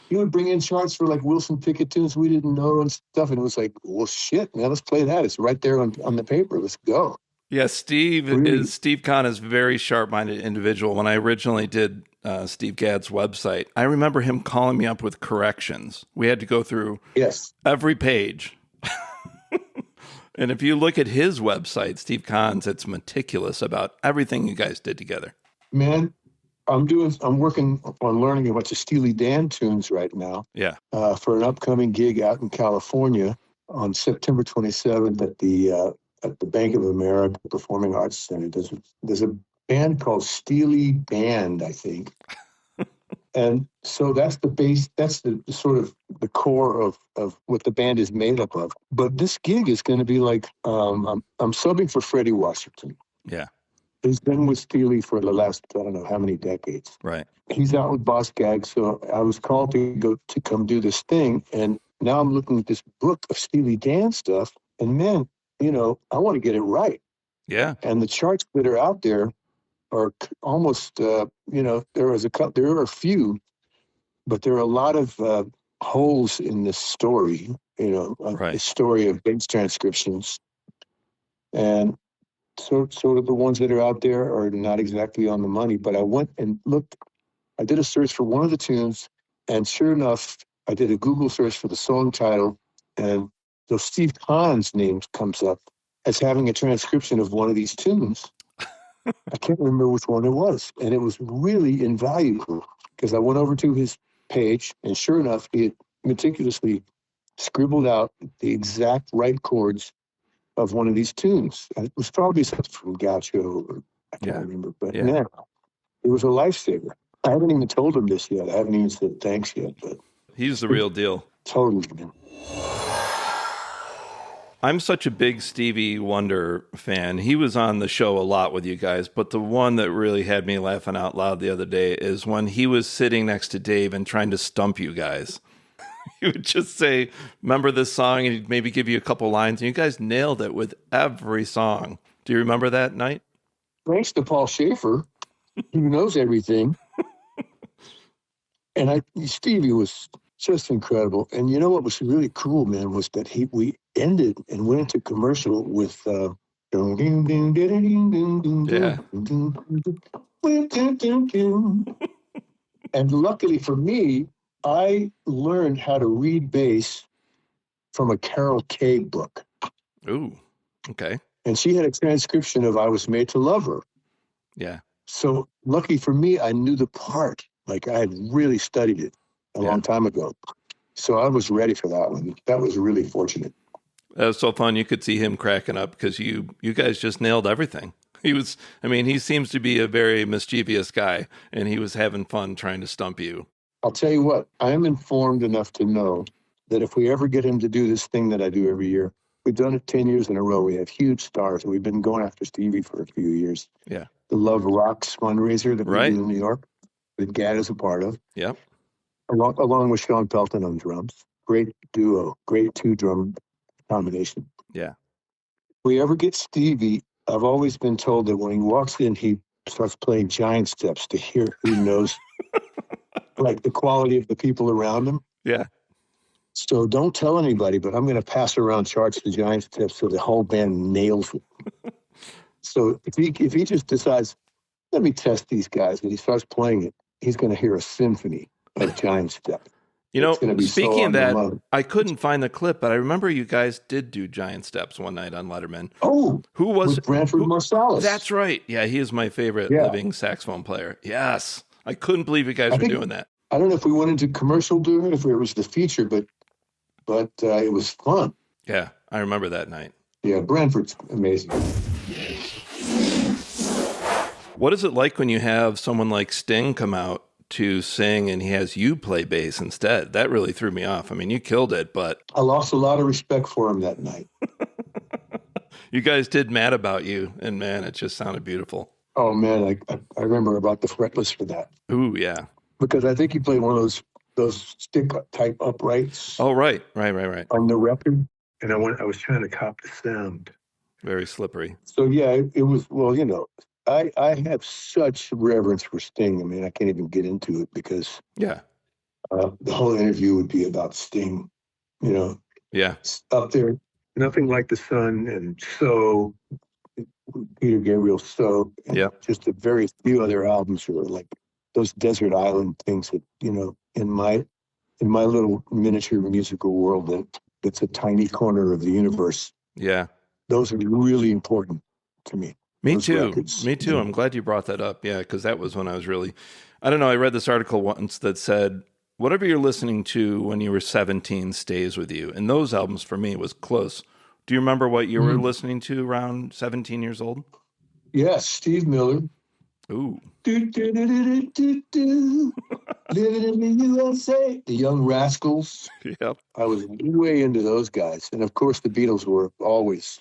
he would bring in charts for like Wilson Pickett tunes we didn't know and stuff, and it was like, well, shit, man, let's play that. It's right there on the paper. Let's go. Yeah, Steve Kahn is a very sharp-minded individual. When I originally did Steve Gadd's website, I remember him calling me up with corrections. We had to go through every page. And if you look at his website, Steve Kahn's, it's meticulous about everything you guys did together. Man, I'm working on learning a bunch of Steely Dan tunes right now. Yeah. For an upcoming gig out in California on September 27th at the Bank of America Performing Arts Center. There's a band called Steely Dan, I think. And so that's the base, that's the sort of the core of what the band is made up of. But this gig is going to be like, I'm subbing for Freddie Washington. Yeah. He's been with Steely for the last, I don't know how many decades. Right. He's out with Boss Gag, so I was called to come do this thing. And now I'm looking at this book of Steely Dan stuff, and man, I want to get it right. Yeah. And the charts that are out there are almost, there are a few, but there are a lot of holes in this story, the story of bass transcriptions. And sort of the ones that are out there are not exactly on the money, but I went and looked, I did a search for one of the tunes, and sure enough, I did a Google search for the song title, and so Steve Kahn's name comes up as having a transcription of one of these tunes. I can't remember which one it was. And it was really invaluable because I went over to his page, and sure enough, he had meticulously scribbled out the exact right chords of one of these tunes. And it was probably something from Gaucho, or I can't remember. But man, it was a lifesaver. I haven't even told him this yet. I haven't even said thanks yet. But he's the real deal. Totally, man. I'm such a big Stevie Wonder fan. He was on the show a lot with you guys, but the one that really had me laughing out loud the other day is when he was sitting next to Dave and trying to stump you guys. He would just say, remember this song, and he'd maybe give you a couple lines, and you guys nailed it with every song. Do you remember that night? Thanks to Paul Shaffer, who knows everything. And Stevie was just incredible. And you know what was really cool, man, was that we ended and went into commercial with and luckily for me, I learned how to read bass from a Carol Kay book. Ooh, okay. And she had a transcription of I Was Made to Love Her. Yeah. So lucky for me, I knew the part. Like I had really studied it a long time ago. So I was ready for that one. That was really fortunate. That was so fun. You could see him cracking up because you guys just nailed everything. He seems to be a very mischievous guy, and he was having fun trying to stump you. I'll tell you what, I am informed enough to know that if we ever get him to do this thing that I do every year, we've done it 10 years in a row. We have huge stars, and we've been going after Stevie for a few years. Yeah. The Love Rocks fundraiser that we do in New York, that Gadd is a part of. Yep. Along with Sean Pelton on drums. Great duo, great two-drum combination. Yeah. If we ever get Stevie I've always been told that when he walks in, he starts playing giant steps to hear who knows, like the quality of the people around him. Yeah. So don't tell anybody, but I'm going to pass around charts to giant steps so the whole band nails it. So if he just decides, let me test these guys, and he starts playing it, he's going to hear a symphony of giant steps. You know, speaking of that, I couldn't find the clip, but I remember you guys did do giant steps one night on Letterman. Oh, who was with Branford Marsalis? That's right. Yeah, he is my favorite living saxophone player. Yes, I couldn't believe you guys were doing that. I don't know if we went into commercial doing it, if it was the feature, but it was fun. Yeah, I remember that night. Yeah, Branford's amazing. What is it like when you have someone like Sting come out to sing and he has you play bass instead? That really threw me off. I mean, you killed it, but I lost a lot of respect for him that night. You guys did Mad About You, and man, it just sounded beautiful. Oh man, I remember about the fretless for that. Ooh, yeah. Because I think he played one of those stick type uprights. Oh, right. On the record, and I was trying to cop the sound. Very slippery. So yeah, it was. Well, you know, I have such reverence for Sting. I mean, I can't even get into it because the whole interview would be about Sting. You know, up there, Nothing Like the Sun, and So Peter Gabriel, So, and just a very few other albums were like those desert island things that, you know, in my little miniature musical world, that it's a tiny corner of the universe. Yeah, those are really important to me. Me too. I'm glad you brought that up. Yeah, because that was when I was really, I don't know, I read this article once that said, whatever you're listening to when you were 17 stays with you. And those albums for me was close. Do you remember what you were listening to around 17 years old? Yes, Steve Miller. Ooh. Living in the USA. The Young Rascals. Yep. I was way into those guys. And of course the Beatles were always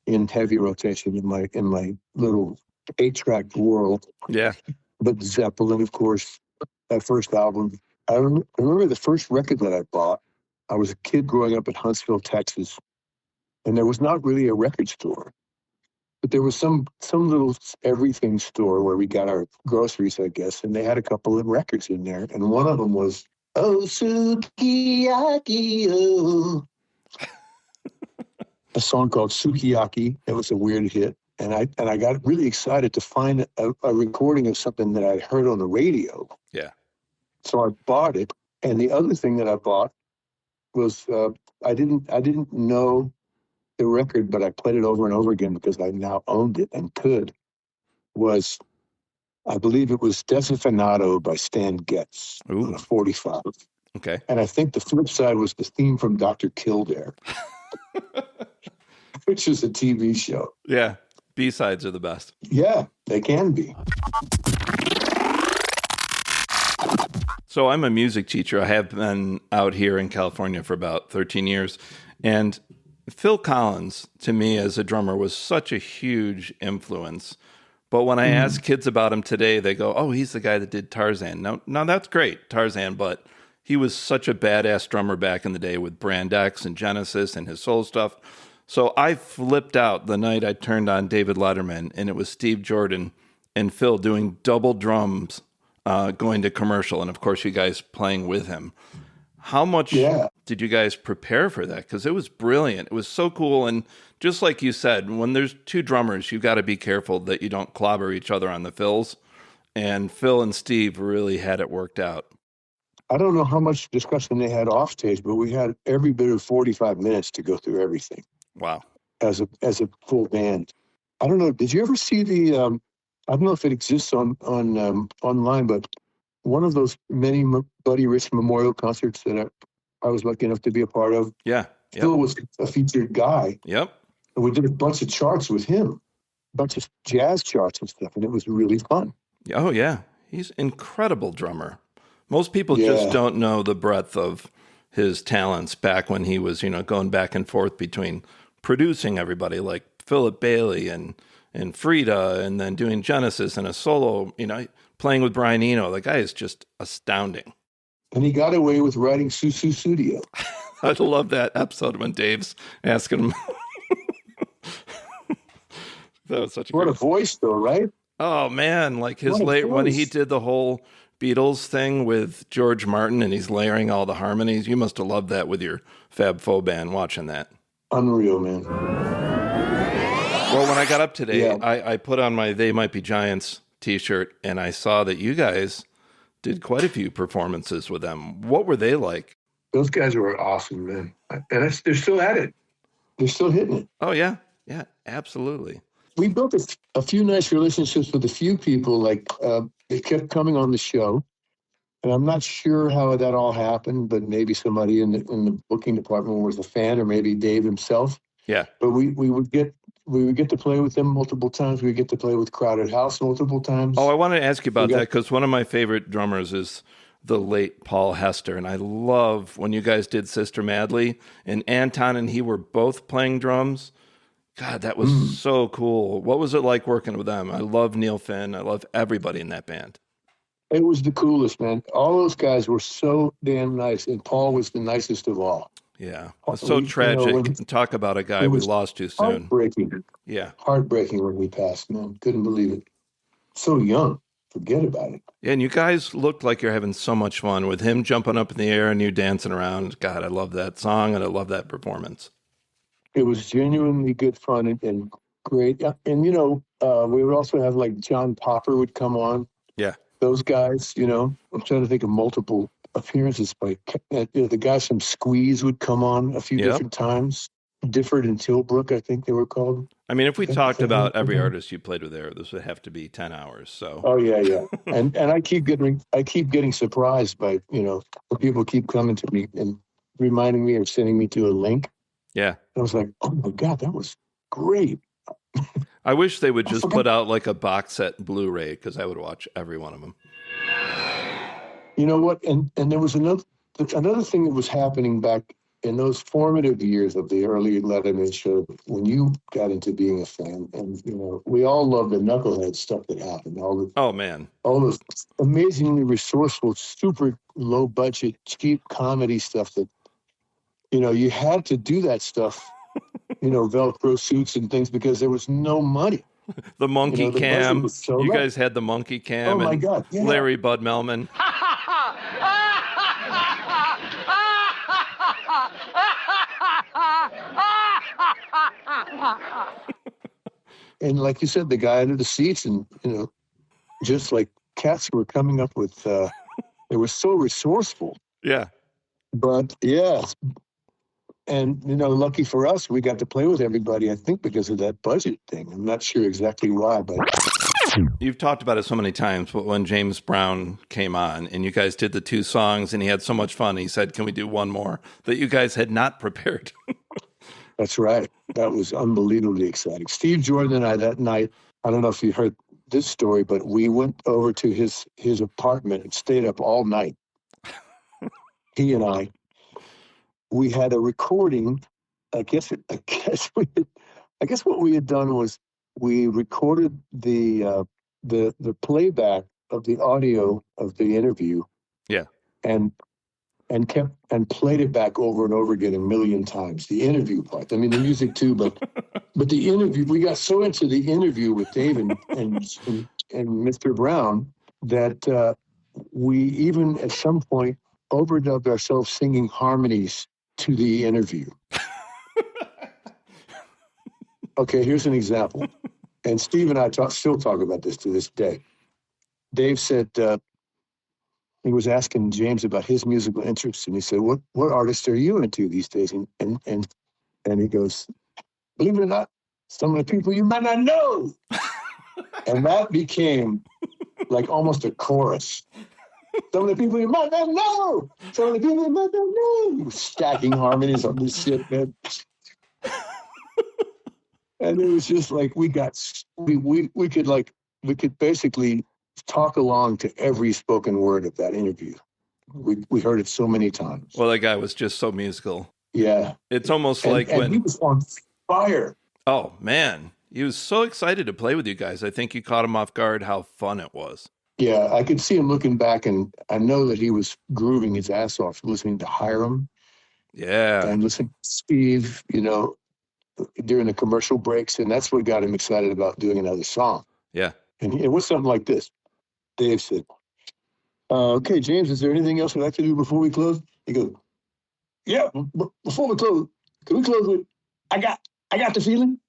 in heavy rotation in my little 8-track world. Yeah. But Zeppelin, of course, that first album. I remember the first record that I bought. I was a kid growing up in Huntsville, Texas, and there was not really a record store, but there was some little everything store where we got our groceries, I guess, and they had a couple of records in there, and one of them was "Oh Sukiyaki Oh," a song called "Sukiyaki." It was a weird hit, and I got really excited to find a recording of something that I'd heard on the radio. Yeah. So I bought it, and the other thing that I bought was I didn't know the record, but I played it over and over again because I now owned it and could. Was, I believe it was Desafinado by Stan Getz on a 45. Okay. And I think the flip side was the theme from Dr. Kildare, which is a TV show. Yeah, B-sides are the best. Yeah, they can be. So I'm a music teacher. I have been out here in California for about 13 years. And Phil Collins, to me as a drummer, was such a huge influence. But when I ask kids about him today, they go, oh, he's the guy that did Tarzan. Now that's great, Tarzan, but he was such a badass drummer back in the day with Brand X and Genesis and his soul stuff. So I flipped out the night I turned on David Letterman, and it was Steve Jordan and Phil doing double drums going to commercial, and of course you guys playing with him. How much did you guys prepare for that? Because it was brilliant. It was so cool. And just like you said, when there's two drummers, you've got to be careful that you don't clobber each other on the fills. And Phil and Steve really had it worked out. I don't know how much discussion they had off stage, but we had every bit of 45 minutes to go through everything. Wow. As a full band. I don't know. Did you ever see the, I don't know if it exists on online, but one of those many Buddy Rich memorial concerts that I was lucky enough to be a part of. Yeah. Phil was a featured guy. Yep. And we did a bunch of charts with him, a bunch of jazz charts and stuff, and it was really fun. Oh, yeah. He's an incredible drummer. Most people just don't know the breadth of his talents back when he was, going back and forth between producing everybody like Philip Bailey and Frida, and then doing Genesis and a solo, playing with Brian Eno. The guy is just astounding. And he got away with writing Susu Studio. I love that episode when Dave's asking him. That was such a voice, though, right? Oh man, like his when he did the whole Beatles thing with George Martin and he's layering all the harmonies. You must have loved that with your Fab Faux band watching that. Unreal, man. Well, when I got up today, I put on my They Might Be Giants t-shirt and I saw that you guys did quite a few performances with them. What were they like? Those guys were awesome, man. And they're still at it. They're still hitting it. Oh, yeah. Yeah, absolutely. We built a few nice relationships with a few people. Like, they kept coming on the show. And I'm not sure how that all happened, but maybe somebody in the booking department was a fan, or maybe Dave himself. Yeah. But we would get to play with them multiple times. We get to play with Crowded House multiple times. Oh, I want to ask you about that because one of my favorite drummers is the late Paul Hester. And I love when you guys did Sister Madly and Anton and he were both playing drums. God, that was so cool. What was it like working with them? I love Neil Finn. I love everybody in that band. It was the coolest, man. All those guys were so damn nice. And Paul was the nicest of all. Yeah. It's so tragic. Talk about a guy we lost too soon. Heartbreaking. Yeah. Heartbreaking when we passed, man. Couldn't believe it. So young. Forget about it. Yeah, and you guys looked like you're having so much fun with him jumping up in the air and you dancing around. God, I love that song and I love that performance. It was genuinely good fun and great. And, we would also have like John Popper would come on. Yeah. Those guys, I'm trying to think of multiple appearances. But the guys from Squeeze would come on a few different times. Difford and Tilbrook, I think they were called. I mean, if we talked about every artist you played with there, this would have to be 10 hours. So. Oh yeah. and I keep getting surprised by, people keep coming to me and reminding me or sending me to a link. Yeah. I was like, oh my God, that was great. I wish they would just put out like a box set Blu-ray because I would watch every one of them. You know what? And there was another thing that was happening back in those formative years of the early Letterman show when you got into being a fan. And, we all love the knucklehead stuff that happened. All those amazingly resourceful, super low budget, cheap comedy stuff that, you had to do that stuff. Velcro suits and things because there was no money. The monkey cam. You guys had the monkey cam. Oh my God. Yeah. Larry Bud Melman. And like you said, the guy under the seats and, just like cats who were coming up with, they were so resourceful. Yeah. But yeah. And, lucky for us, we got to play with everybody, I think, because of that budget thing. I'm not sure exactly why, but... You've talked about it so many times, but when James Brown came on and you guys did the 2 songs and he had so much fun, he said, can we do one more? That you guys had not prepared. That's right. That was unbelievably exciting. Steve Jordan and I that night, I don't know if you heard this story, but we went over to his apartment and stayed up all night. He and I. We had a recording. I guess what we had done was we recorded the playback of the audio of the interview. Yeah. And played it back over and over again 1,000,000 times. The interview part. I mean, the music too, but the interview. We got so into the interview with Dave and Mr. Brown that we even at some point overdubbed ourselves singing harmonies to the interview. Okay, here's an example. And Steve and I still talk about this to this day. Dave said he was asking James about his musical interests, and he said, "What artists are you into these days?" And he goes, "Believe it or not, some of the people you might not know." And that became like almost a chorus. Some of the people you might not know. Some of the people you might not know. Stacking harmonies on this shit, man. And it was just like we could basically talk along to every spoken word of that interview. We heard it so many times. Well, that guy was just so musical. Yeah. It's almost like when he was on fire. Oh man, he was so excited to play with you guys. I think you caught him off guard how fun it was. Yeah, I could see him looking back, and I know that he was grooving his ass off listening to Hiram. Yeah. And listening to Steve, during the commercial breaks, and that's what got him excited about doing another song. Yeah. And it was something like this. Dave said, okay, James, is there anything else we'd like to do before we close? He goes, yeah, before we close, can we close with, I got the feeling?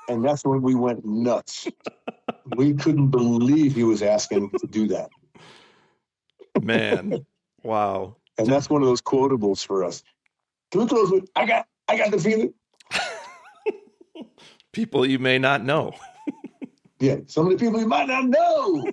And that's when we went nuts. We couldn't believe he was asking to do that. Man, wow. And that's one of those quotables for us. Can we close with, I got the feeling? People you may not know. Yeah, some of the people you might not know.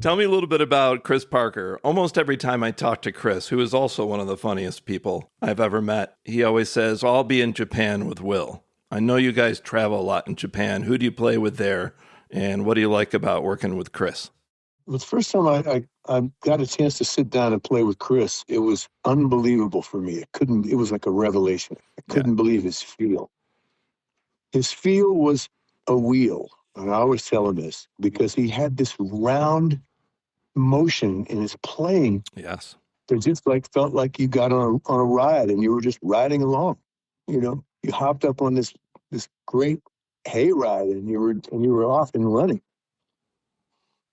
Tell me a little bit about Chris Parker. Almost every time I talk to Chris, who is also one of the funniest people I've ever met, he always says, I'll be in Japan with Will. I know you guys travel a lot in Japan. Who do you play with there? And what do you like about working with Chris? Well, the first time I got a chance to sit down and play with Chris, it was unbelievable for me. It was like a revelation. I couldn't believe his feel. His feel was a wheel. And I always tell him this because he had this round motion in his playing. Yes. That just felt like you got on a ride and you were just riding along. You know, you hopped up on this great hayride and you were off and running.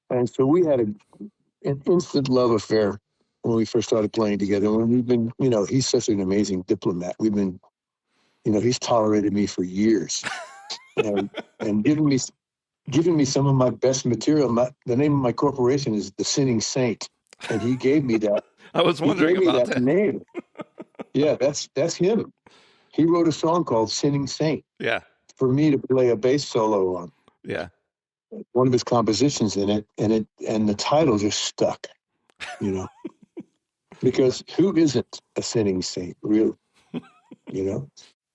And so we had an instant love affair when we first started playing together. And we've been, he's such an amazing diplomat. We've been, he's tolerated me for years and giving me some of my best material. The name of my corporation is The Sinning Saint. And he gave me that. I was wondering about that name. Yeah, that's him. He wrote a song called Sinning Saint. Yeah. For me to play a bass solo on. Yeah. One of his compositions in it, and the title just stuck, because who isn't a sinning saint, really,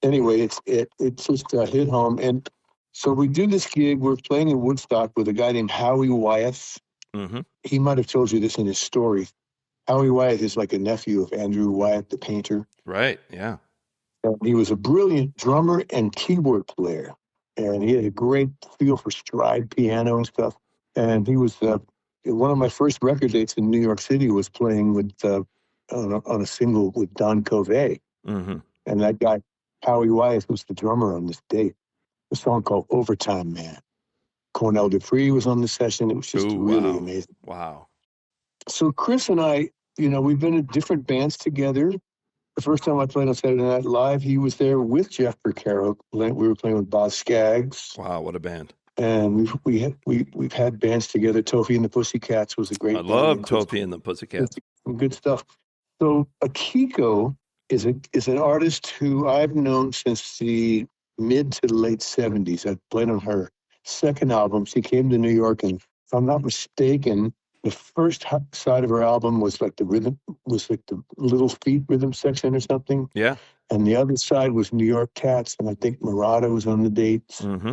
Anyway, it just hit home, and so we do this gig. We're playing in Woodstock with a guy named Howie Wyeth. Mm-hmm. He might have told you this in his story. Howie Wyeth is like a nephew of Andrew Wyeth, the painter. Right. Yeah. And he was a brilliant drummer and keyboard player. And he had a great feel for stride piano and stuff. And he was one of my first record dates in New York City was playing with on a single with Don Covey. Mm-hmm. And that guy, Howie Wyeth, was the drummer on this date. A song called Overtime Man. Cornell Dupree was on the session. It was just really amazing. Wow. So Chris and I, we've been in different bands together. The first time I played on Saturday Night Live, he was there with Jeff Porcaro. We were playing with Boz Scaggs. Wow, what a band! And we've had bands together. Tofi and the Pussycats was a great. I love Tofi and the Pussycats. Some good stuff. So Akiko is an artist who I've known since the mid to late '70s. I played on her second album. She came to New York, and if I'm not mistaken, the first side of her album was like the Little Feat rhythm section or something. Yeah. And the other side was New York Cats, and I think Murata was on the dates. Mm-hmm.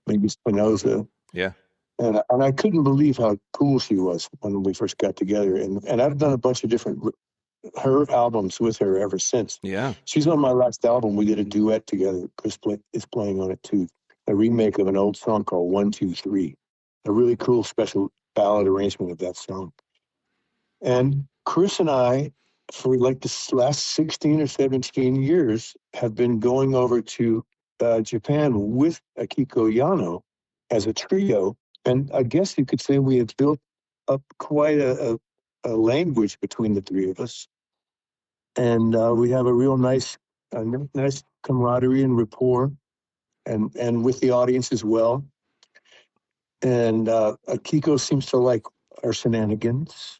Maybe Spinoza. Yeah. And I couldn't believe how cool she was when we first got together. And I've done a bunch of her albums with her ever since. Yeah. She's on my last album. We did a duet together. Chris is playing on it too. A remake of an old song called 1, 2, 3. A really cool special ballad arrangement of that song. And Chris and I, for like the last 16 or 17 years, have been going over to Japan with Akiko Yano as a trio. And I guess you could say we have built up quite a language between the three of us. And we have a real nice camaraderie and rapport and with the audience as well. And Akiko seems to like our shenanigans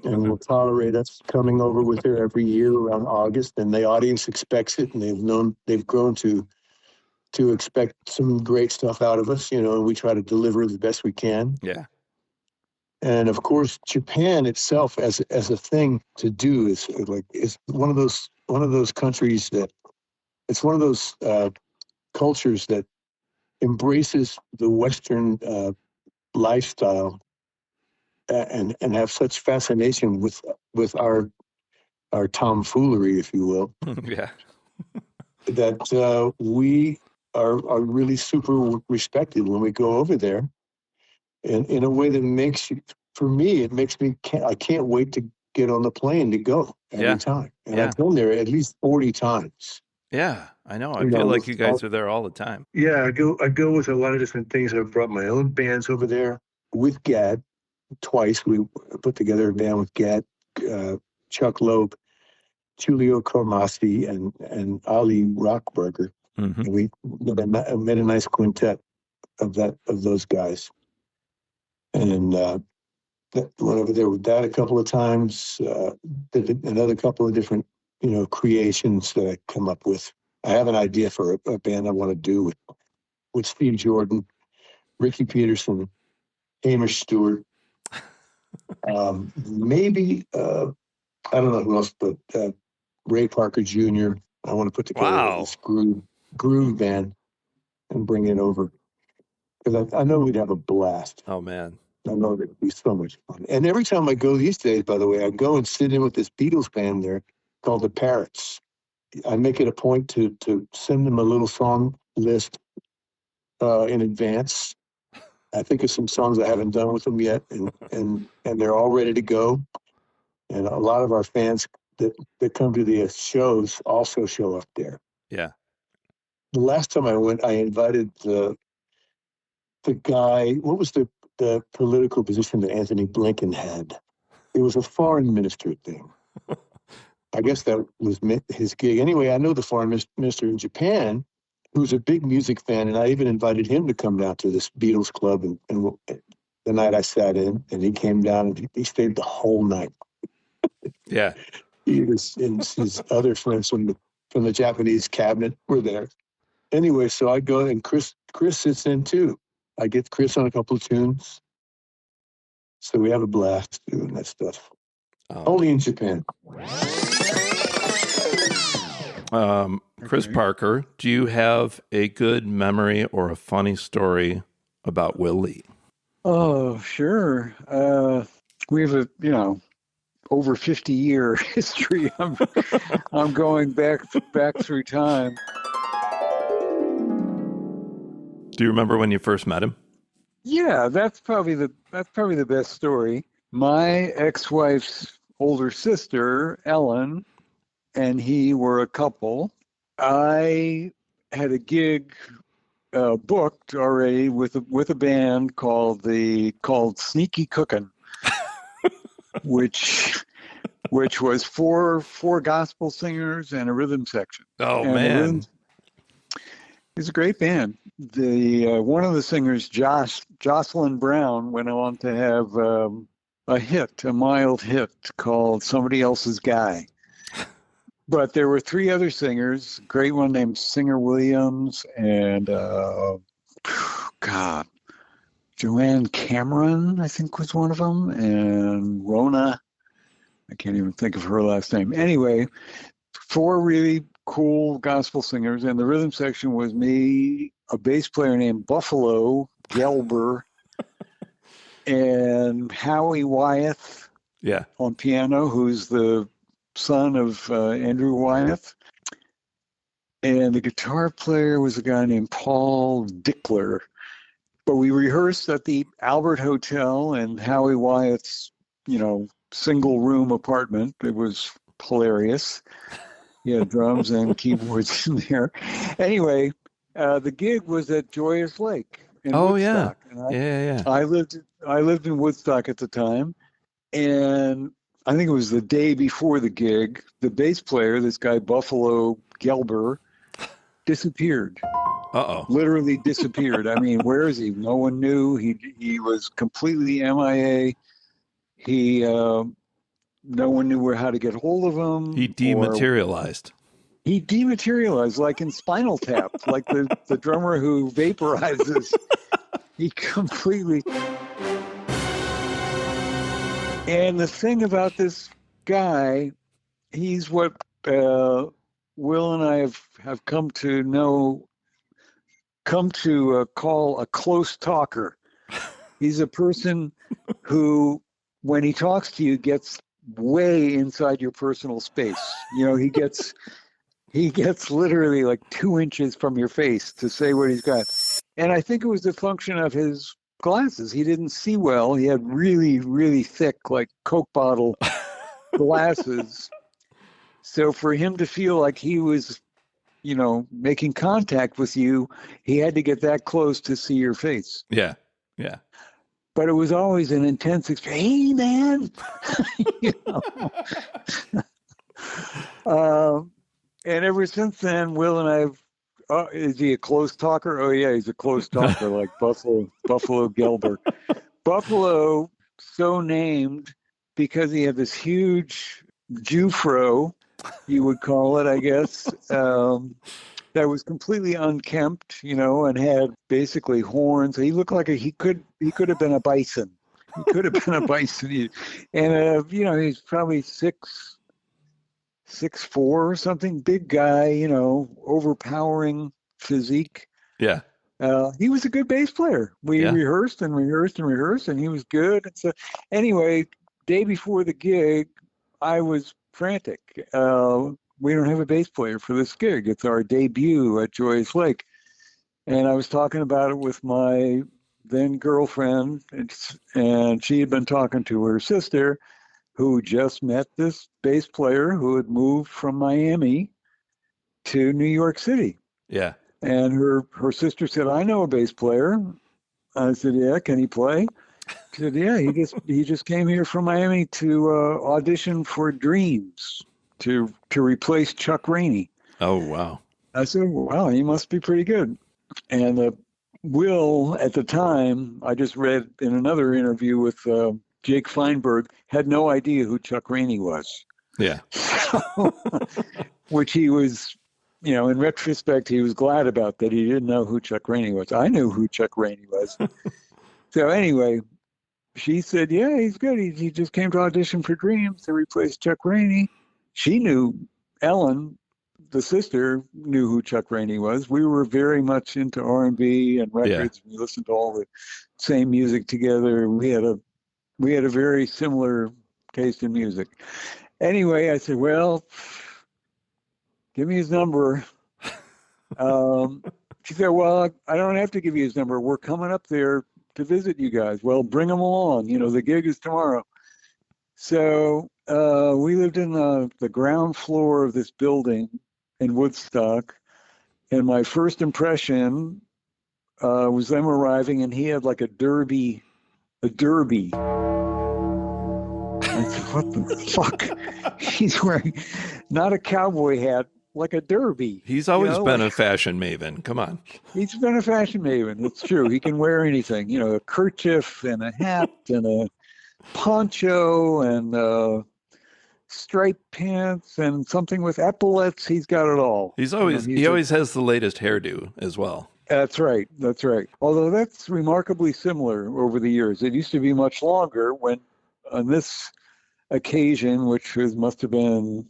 and will tolerate us coming over with her every year around August. And the audience expects it, and they've grown to expect some great stuff out of us, and we try to deliver the best we can. Yeah. And of course, Japan itself as a thing to do is one of those countries that it's one of those cultures that embraces the Western lifestyle and have such fascination with our tomfoolery, if you will. Yeah. That we are really super respected when we go over there, and in a way that makes you, for me, it makes me I can't wait to get on the plane to go every time. And I've been there at least 40 times. Yeah, I know. I feel like you guys are there all the time. Yeah, I go with a lot of different things. I've brought my own bands over there with Gad twice. We put together a band with Gad, Chuck Loeb, Giulio Cormasi, and Ali Rockberger. Mm-hmm. And we made a nice quintet of those guys. And went over there with that a couple of times. Did another couple of different, creations that I come up with. I have an idea for a band I want to do with Steve Jordan, Ricky Peterson, Hamish Stewart, maybe I don't know who else, but Ray Parker Jr. I want to put together this groove band and bring it over because I know we'd have a blast. Oh man, I know it'd be so much fun. And every time I go these days, by the way, I go and sit in with this Beatles band there called the Parrots. I make it a point to send them a little song list in advance. I think of some songs I haven't done with them yet, and they're all ready to go. And a lot of our fans that come to the shows also show up there. Yeah. The last time I went, I invited the guy. What was the political position that Anthony Blinken had? It was a foreign minister thing. I guess that was his gig. Anyway, I know the foreign minister in Japan, who's a big music fan, and I even invited him to come down to this Beatles club. And the night I sat in, and he came down, and he stayed the whole night. Yeah. He was, and his other friends from the Japanese cabinet were there. Anyway, so I go, and Chris sits in too. I get Chris on a couple of tunes. So we have a blast doing that stuff. Only in Japan. Chris Parker, do you have a good memory or a funny story about Will Lee? Oh, sure. We have a, over 50-year history. I'm going back through time. Do you remember when you first met him? Yeah, that's probably the best story. My ex-wife's older sister, Ellen, and he were a couple. I had a gig booked already with a band called Sneaky Cookin', which was four gospel singers and a rhythm section. Oh, man. It's a great band. The one of the singers, Jocelyn Brown, went on to have a mild hit called Somebody Else's Guy. But there were three other singers, a great one named Singer Williams and, Joanne Cameron, I think was one of them, and Rona, I can't even think of her last name. Anyway, four really cool gospel singers, and the rhythm section was me, a bass player named Buffalo Gelber, and Howie Wyeth on piano, who's the son of Andrew Wyeth. And the guitar player was a guy named Paul Dickler. But we rehearsed at the Albert Hotel in Howie Wyeth's, single room apartment. It was hilarious. He had drums and keyboards in there. Anyway, the gig was at Joyous Lake in Woodstock. Yeah. I lived in Woodstock at the time, and I think it was the day before the gig, the bass player, this guy Buffalo Gelber, disappeared. Uh-oh. Literally disappeared. I mean, where is he? No one knew. He was completely MIA. No one knew how to get hold of him. He dematerialized. He dematerialized, like in Spinal Tap, like the drummer who vaporizes. He completely... And the thing about this guy, he's what Will and I have come to call a close talker. He's a person who, when he talks to you, gets way inside your personal space. He gets literally like 2 inches from your face to say what he's got. And I think it was a function of his glasses. He didn't see well. He had really, really thick, like Coke bottle glasses. So for him to feel like he was, making contact with you, he had to get that close to see your face. Yeah. But it was always an intense experience. Hey, man. And ever since then, Will and I've, is he a close talker? Oh, yeah, he's a close talker, like Buffalo Gelber. Buffalo, so named because he had this huge Jufro, you would call it, I guess, that was completely unkempt, and had basically horns. He looked like he could have been a bison. He could have been a bison. And, he's probably 6'4" or something, big guy, overpowering physique. Yeah. He was a good bass player. We rehearsed and rehearsed and rehearsed, and he was good. And so anyway, day before the gig, I was frantic. We don't have a bass player for this gig. It's our debut at Joyous Lake. And I was talking about it with my then girlfriend, and she had been talking to her sister, who just met this bass player who had moved from Miami to New York City. Yeah. And her sister said, I know a bass player. I said, yeah, can he play? She said, yeah, he just came here from Miami to audition for Dreams to replace Chuck Rainey. Oh, wow. I said, wow, he must be pretty good. And Will, at the time, I just read in another interview with Jake Feinberg, had no idea who Chuck Rainey was. Yeah. Which he was, in retrospect, he was glad about that. He didn't know who Chuck Rainey was. I knew who Chuck Rainey was. So anyway, she said, yeah, he's good. He just came to audition for Dreams to replace Chuck Rainey. She knew, Ellen, the sister, knew who Chuck Rainey was. We were very much into R&B and records. Yeah. We listened to all the same music together. We had a very similar taste in music. Anyway, I said, well, give me his number. She said, well, I don't have to give you his number. We're coming up there to visit you guys. Well, bring him along. The gig is tomorrow. So we lived in the ground floor of this building in Woodstock. And my first impression was them arriving, and he had like a derby. I said, what the fuck? He's wearing not a cowboy hat, like a derby. He's always been a fashion maven. Come on. He's been a fashion maven. It's true. He can wear anything, a kerchief and a hat and a poncho and striped pants and something with epaulets. He's got it all. He always has the latest hairdo as well. That's right. Although that's remarkably similar over the years. It used to be much longer when on this occasion, which must have been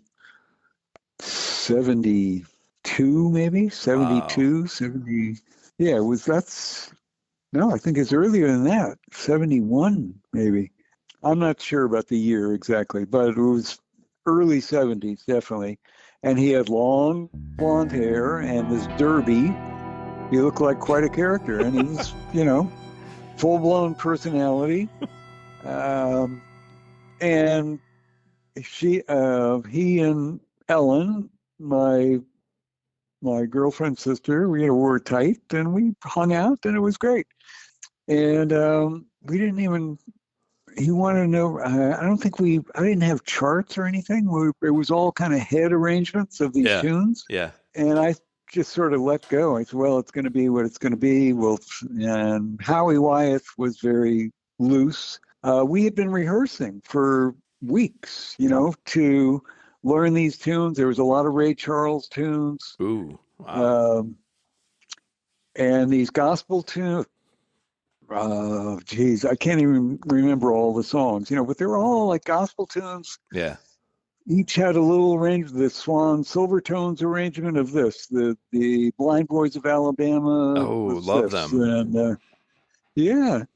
72, maybe 72, wow. 70. Yeah, I think it's earlier than that. 71, maybe. I'm not sure about the year exactly, but it was early 70s, definitely. And he had long blonde hair and this derby. He looked like quite a character, and he was, full-blown personality. And he and Ellen, my girlfriend's sister, we were tight, and we hung out, and it was great. And we didn't even. He wanted to know. I didn't have charts or anything. It was all kind of head arrangements of these tunes. Yeah. And I just sort of let go. I said, well, it's going to be what it's going to be. And Howie Wyeth was very loose. We had been rehearsing for weeks, to learn these tunes. There was a lot of Ray Charles tunes. Ooh, wow. And these gospel tunes. I can't even remember all the songs, but they were all like gospel tunes. Yeah. Each had a little arrangement. The Swan Silvertones arrangement of this, the Blind Boys of Alabama. Oh, love this. them. And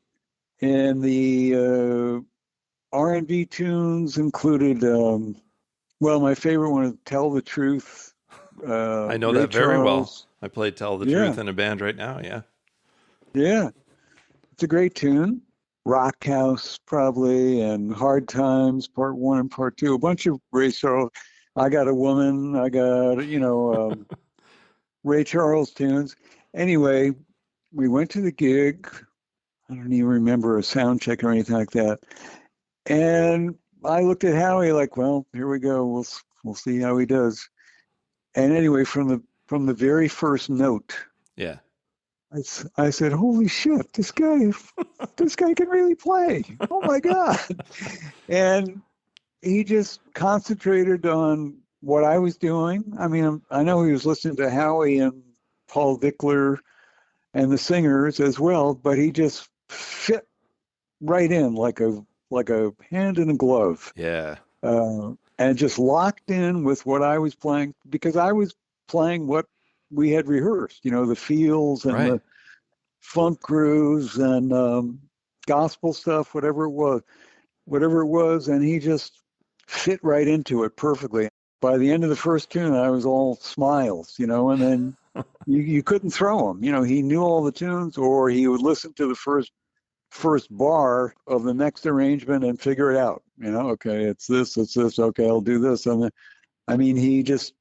and the R&B tunes included. My favorite one is "Tell the Truth." I know Ray that very Charles. well. I play "Tell the Truth" in a band right now. Yeah. Yeah, it's a great tune. Rock House probably, and Hard Times Part 1 and Part 2, a bunch of Ray Charles. I Got a Woman, I got, Ray Charles tunes. Anyway, we went to the gig. I don't even remember a sound check or anything like that. And I looked at Howie like, well, here we go. We'll see how he does. And anyway, from the very first note, yeah, I said, holy shit, this guy can really play. Oh my God. And he just concentrated on what I was doing. I mean, I know he was listening to Howie and Paul Dickler and the singers as well, but he just fit right in like a hand in a glove. Yeah. And just locked in with what I was playing, because I was playing what we had rehearsed, the feels and the funk grooves and gospel stuff, whatever it was. And he just fit right into it perfectly. By the end of the first tune, I was all smiles, and then you couldn't throw him. He knew all the tunes, or he would listen to the first bar of the next arrangement and figure it out. Okay, it's this. Okay, I'll do this. And he just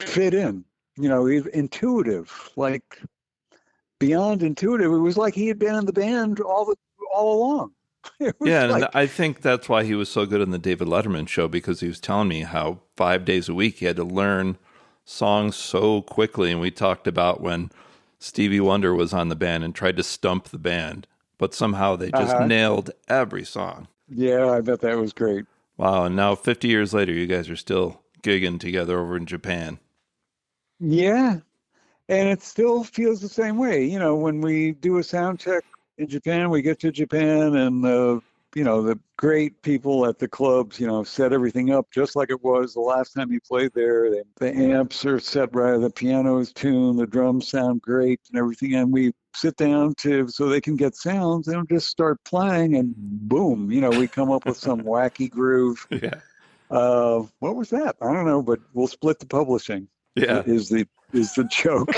fit in. He's intuitive, like beyond intuitive. It was like he had been in the band all along. Yeah, and I think that's why he was so good in the David Letterman show, because he was telling me how 5 days a week he had to learn songs so quickly. And we talked about when Stevie Wonder was on the band and tried to stump the band, but somehow they just nailed every song. Yeah, I bet that was great. Wow, and now 50 years later, you guys are still gigging together over in Japan. Yeah, and it still feels the same way. When we do a sound check in Japan, we get to Japan, and the great people at the clubs, set everything up just like it was the last time you played there. The amps are set right, the piano's tuned, the drums sound great and everything. And we sit down so they can get sounds and just start playing, and boom, we come up with some wacky groove. Yeah. What was that? I don't know, but we'll split the publishing. Yeah. Is the joke.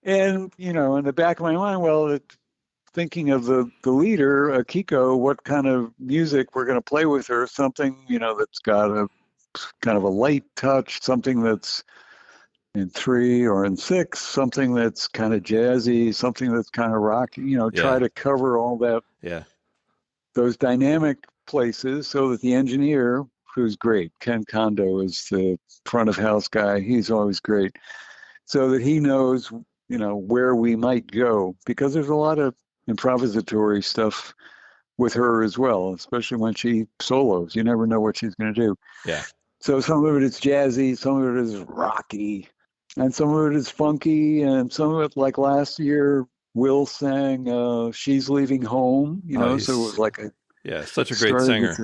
And, in the back of my mind, thinking of the leader, Kiko, what kind of music we're going to play with her, something, that's got a kind of a light touch, something that's in 3 or in 6, something that's kind of jazzy, something that's kind of rocky, try to cover all that, those dynamic places, so that the engineer, who's great, Ken Kondo is the front of house guy, he's always great, so that he knows where we might go, because there's a lot of improvisatory stuff with her as well, especially when she solos. You never know what she's going to do. Yeah. So some of it is jazzy, some of it is rocky, and some of it is funky, and some of it, like last year, Will sang She's Leaving Home, so it was like such a great singer.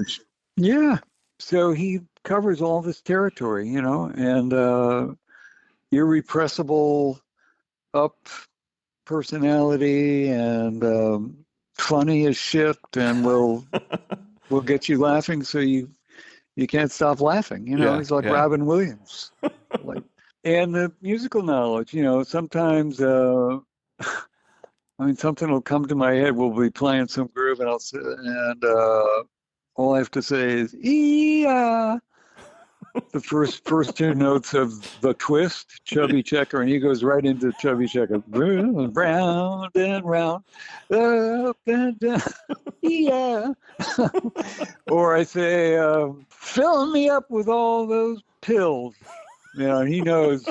Yeah. So he covers all this territory, and irrepressible up personality, and funny as shit, and will get you laughing, so you can't stop laughing. He's like Robin Williams. And the musical knowledge, sometimes something will come to my head. We'll be playing some groove, and I'll sit, and all I have to say is "ee-ah." The first 2 notes of the twist, Chubby Checker, and he goes right into Chubby Checker. Round and round, up and down, yeah. Or I say, fill me up with all those pills. And he knows,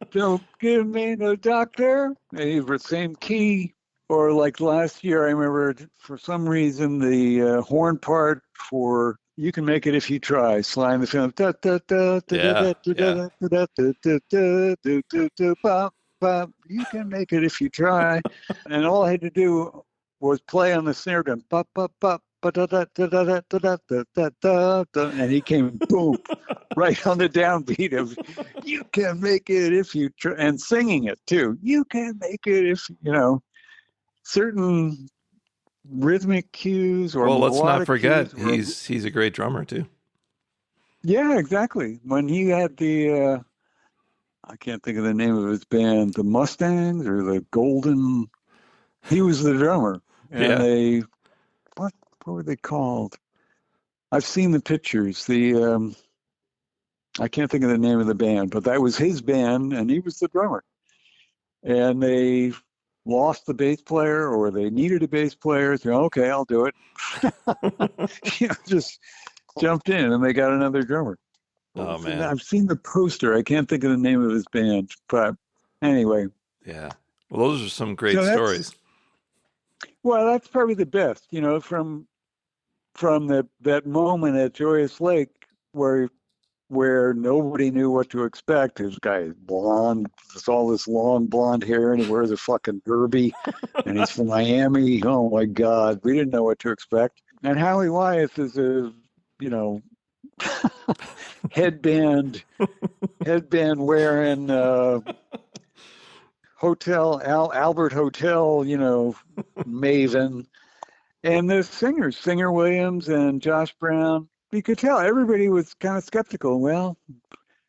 don't give me no doctor. And he's the same key. Or like last year, I remember for some reason the horn part for You Can Make It If You Try, Sly and the Film. You can make it if you try. And all I had to do was play on the snare drum. And he came boom right on the downbeat of You Can Make It If You Try, and singing it too. You can make it if certain rhythmic cues or let's not forget cues he's a great drummer too. Yeah, exactly. When he had the I can't think of the name of his band, the Mustangs or the Golden, he was the drummer, And they, what were they called? I've seen the pictures. I can't think of the name of the band, but that was his band, and he was the drummer. And they lost the bass player, or they needed a bass player. So, okay, I'll do it. Just jumped in, and they got another drummer. Oh, man. I've seen the poster. I can't think of the name of his band, but anyway. Yeah. Well, those are some great stories. Well, that's probably the best, from that moment at Joyous Lake where nobody knew what to expect. This guy is blonde, just all this long blonde hair, and he wears a fucking derby, and he's from Miami. Oh my God, we didn't know what to expect. And Howie Wyeth is a, headband wearing, Albert Hotel, maven. And the singers, Singer Williams and Josh Brown, you could tell everybody was kind of skeptical. Well,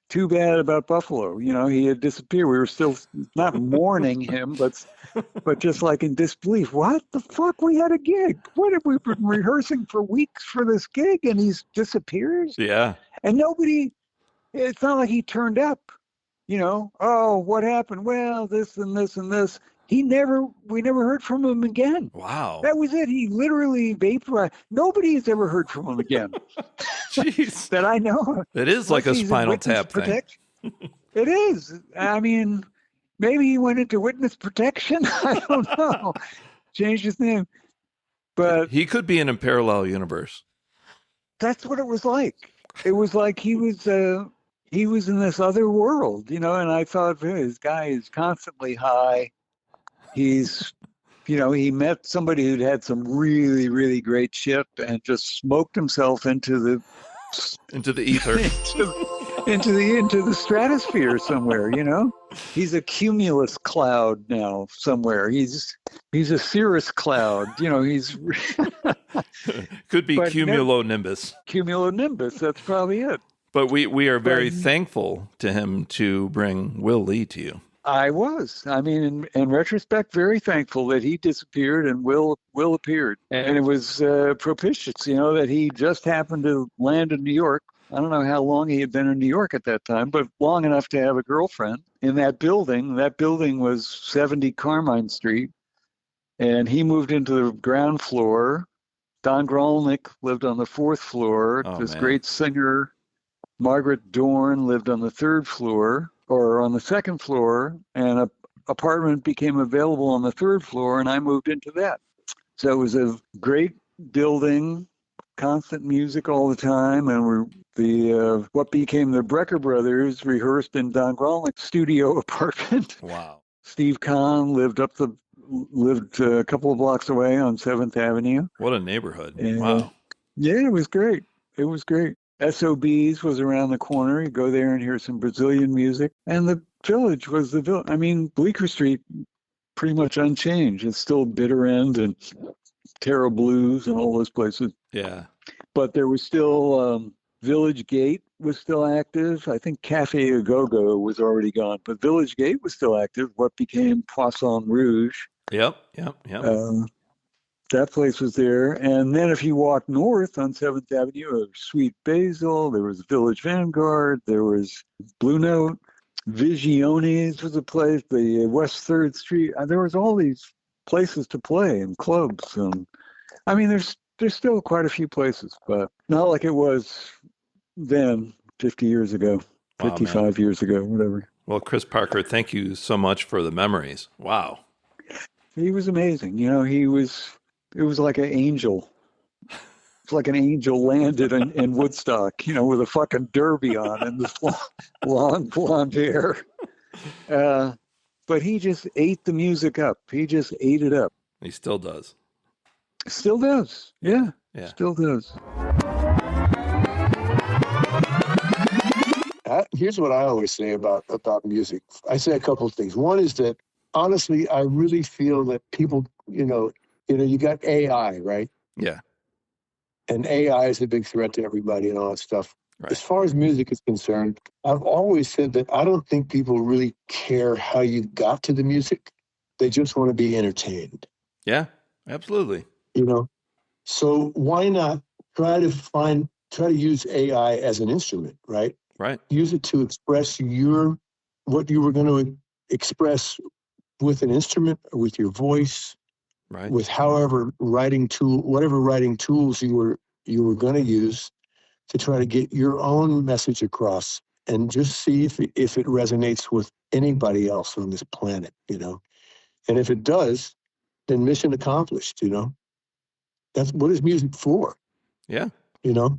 too bad about Buffalo. He had disappeared. We were still not mourning him, but just like in disbelief. What the fuck? We had a gig. What have we been rehearsing for weeks for this gig, and he disappears? Yeah. And nobody, it's not like he turned up, oh, what happened? Well, this and this and this. We never heard from him again. Wow. That was it. He literally vaporized. Nobody has ever heard from him again. Jeez. That I know. It is like a Spinal Tap thing. It is. I mean, maybe he went into witness protection. I don't know. Changed his name. But he could be in a parallel universe. That's what it was like. It was like he was in this other world, and I thought, this guy is constantly high. He's, he met somebody who'd had some really, really great shit and just smoked himself into the ether, into the stratosphere somewhere. He's a cumulus cloud now somewhere. He's a cirrus cloud. He's could be cumulonimbus. Cumulonimbus. That's probably it. But we are very thankful to him to bring Will Lee to you. I was. I mean, in retrospect, very thankful that he disappeared and Will appeared. And it was propitious, that he just happened to land in New York. I don't know how long he had been in New York at that time, but long enough to have a girlfriend in that building. That building was 70 Carmine Street. And he moved into the ground floor. Don Grolnick lived on the 4th floor. Great singer, Margaret Dorn, lived on the 3rd floor. Or on the 2nd floor, and an apartment became available on the 3rd floor, and I moved into that. So it was a great building, constant music all the time, and what became the Brecker Brothers rehearsed in Don Grolnick's studio apartment. Wow. Steve Kahn lived a couple of blocks away on 7th Avenue. What a neighborhood. And, wow. Yeah, it was great. It was great. SOB's was around the corner. You go there and hear some Brazilian music. And the Village was the Village. I mean, Bleecker Street, pretty much unchanged. It's still Bitter End and Terra Blues and all those places. Yeah. But there was still Village Gate was still active. I think Cafe A Go-Go was already gone. But Village Gate was still active, what became Poisson Rouge. Yep. That place was there. And then if you walk north on 7th Avenue, there was Sweet Basil, there was Village Vanguard, there was Blue Note, Visiones was a place, the West 3rd Street. There was all these places to play and clubs. And I mean, there's still quite a few places, but not like it was then 50 years ago, 55 years ago, whatever. Well, Chris Parker, thank you so much for the memories. Wow. He was amazing. It was like an angel. It's like an angel landed in Woodstock, with a fucking derby on and this long blonde hair. But he just ate the music up. He just ate it up. He still does. Still does. Yeah. Still does. Here's what I always say about music. I say a couple of things. One is that, honestly, I really feel that people, you got AI, right? Yeah. And AI is a big threat to everybody and all that stuff. Right. As far as music is concerned, I've always said that I don't think people really care how you got to the music. They just want to be entertained. Yeah, Absolutely. So why not try to use AI as an instrument, right? Right. Use it to express what you were going to express with an instrument, or with your voice, right? With whatever writing tools you were going to use to try to get your own message across, and just see if it resonates with anybody else on this planet, And if it does, then mission accomplished, That's what is music for. Yeah.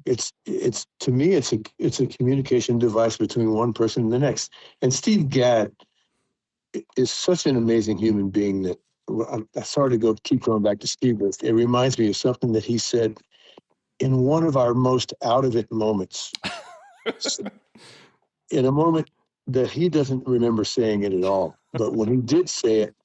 It's to me, it's a communication device between one person and the next. And Steve Gadd is such an amazing human being that I'm sorry to keep going back to Steve, but it reminds me of something that he said in one of our most out of it moments. In a moment that he doesn't remember saying it at all. But when he did say it,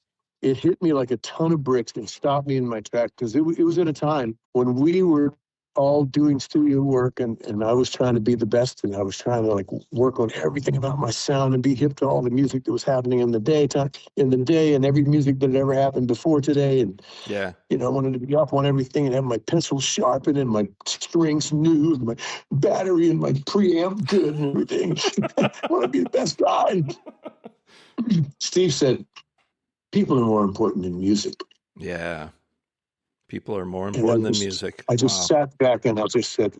it hit me like a ton of bricks and stopped me in my tracks, because it was at a time when we were all doing studio work, and I was trying to be the best, and I was trying to work on everything about my sound and be hip to all the music that was happening in the day, and every music that had ever happened before today. And I wanted to be up on everything and have my pencil sharpened and my strings new and my battery and my preamp good and everything. I want to be the best guy. Steve said, people are more important than music. Yeah. People are more important than music. I just sat back and I just said,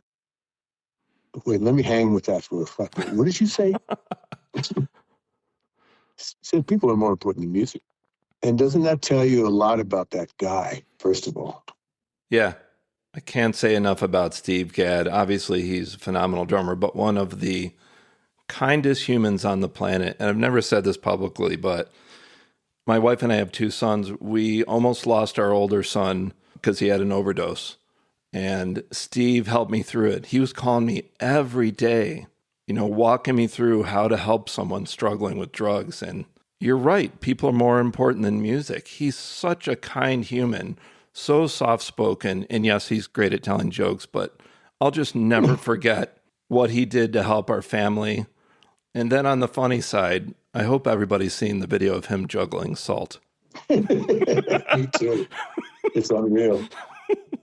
wait, let me hang with that for a second. What did you say? He said, people are more important than music. And doesn't that tell you a lot about that guy, first of all? Yeah. I can't say enough about Steve Gadd. Obviously, he's a phenomenal drummer, but one of the kindest humans on the planet. And I've never said this publicly, but my wife and I have 2 sons. We almost lost our older son because he had an overdose. And Steve helped me through it. He was calling me every day, walking me through how to help someone struggling with drugs. And you're right, people are more important than music. He's such a kind human, so soft-spoken. And yes, he's great at telling jokes, but I'll just never forget what he did to help our family. And then on the funny side, I hope everybody's seen the video of him juggling salt. Me too. It's unreal.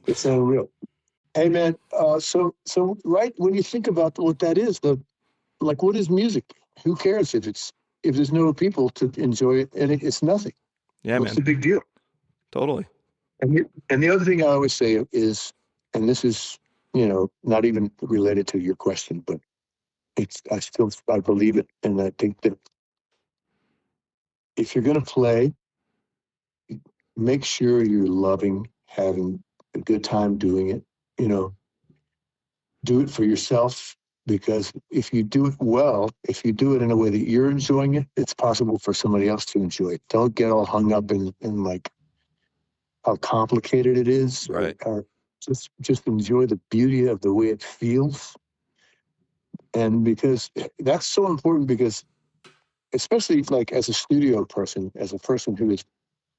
It's unreal. Hey, man, so right when you think about what that is, what is music? Who cares if there's no people to enjoy it, and it's nothing. Yeah, What's the big deal? Totally. And the other thing I always say is, and this is, not even related to your question, but I believe it, and I think that if you're going to play, make sure you're loving having a good time doing it. Do it for yourself, because if you do it well, if you do it in a way that you're enjoying it, it's possible for somebody else to enjoy it. Don't get all hung up in how complicated it is. Right. Or just enjoy the beauty of the way it feels. And because that's so important, because especially as a studio person, as a person who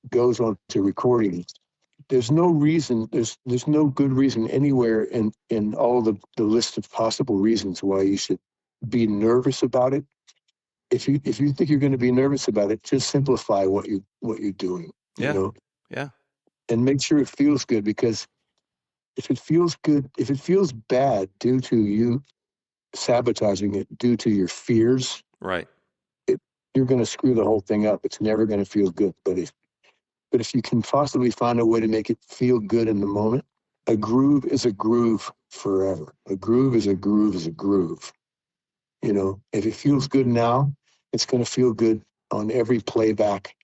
goes on to recording, there's no reason, there's no good reason anywhere in all the list of possible reasons why you should be nervous about it. If you think you're going to be nervous about it, just simplify what you're doing. Yeah. And make sure it feels good, because if it feels bad due to you sabotaging it, due to your fears, right, you're going to screw the whole thing up. It's never going to feel good. But if you can possibly find a way to make it feel good in the moment, a groove is a groove forever. A groove is a groove is a groove. If it feels good now, it's going to feel good on every playback,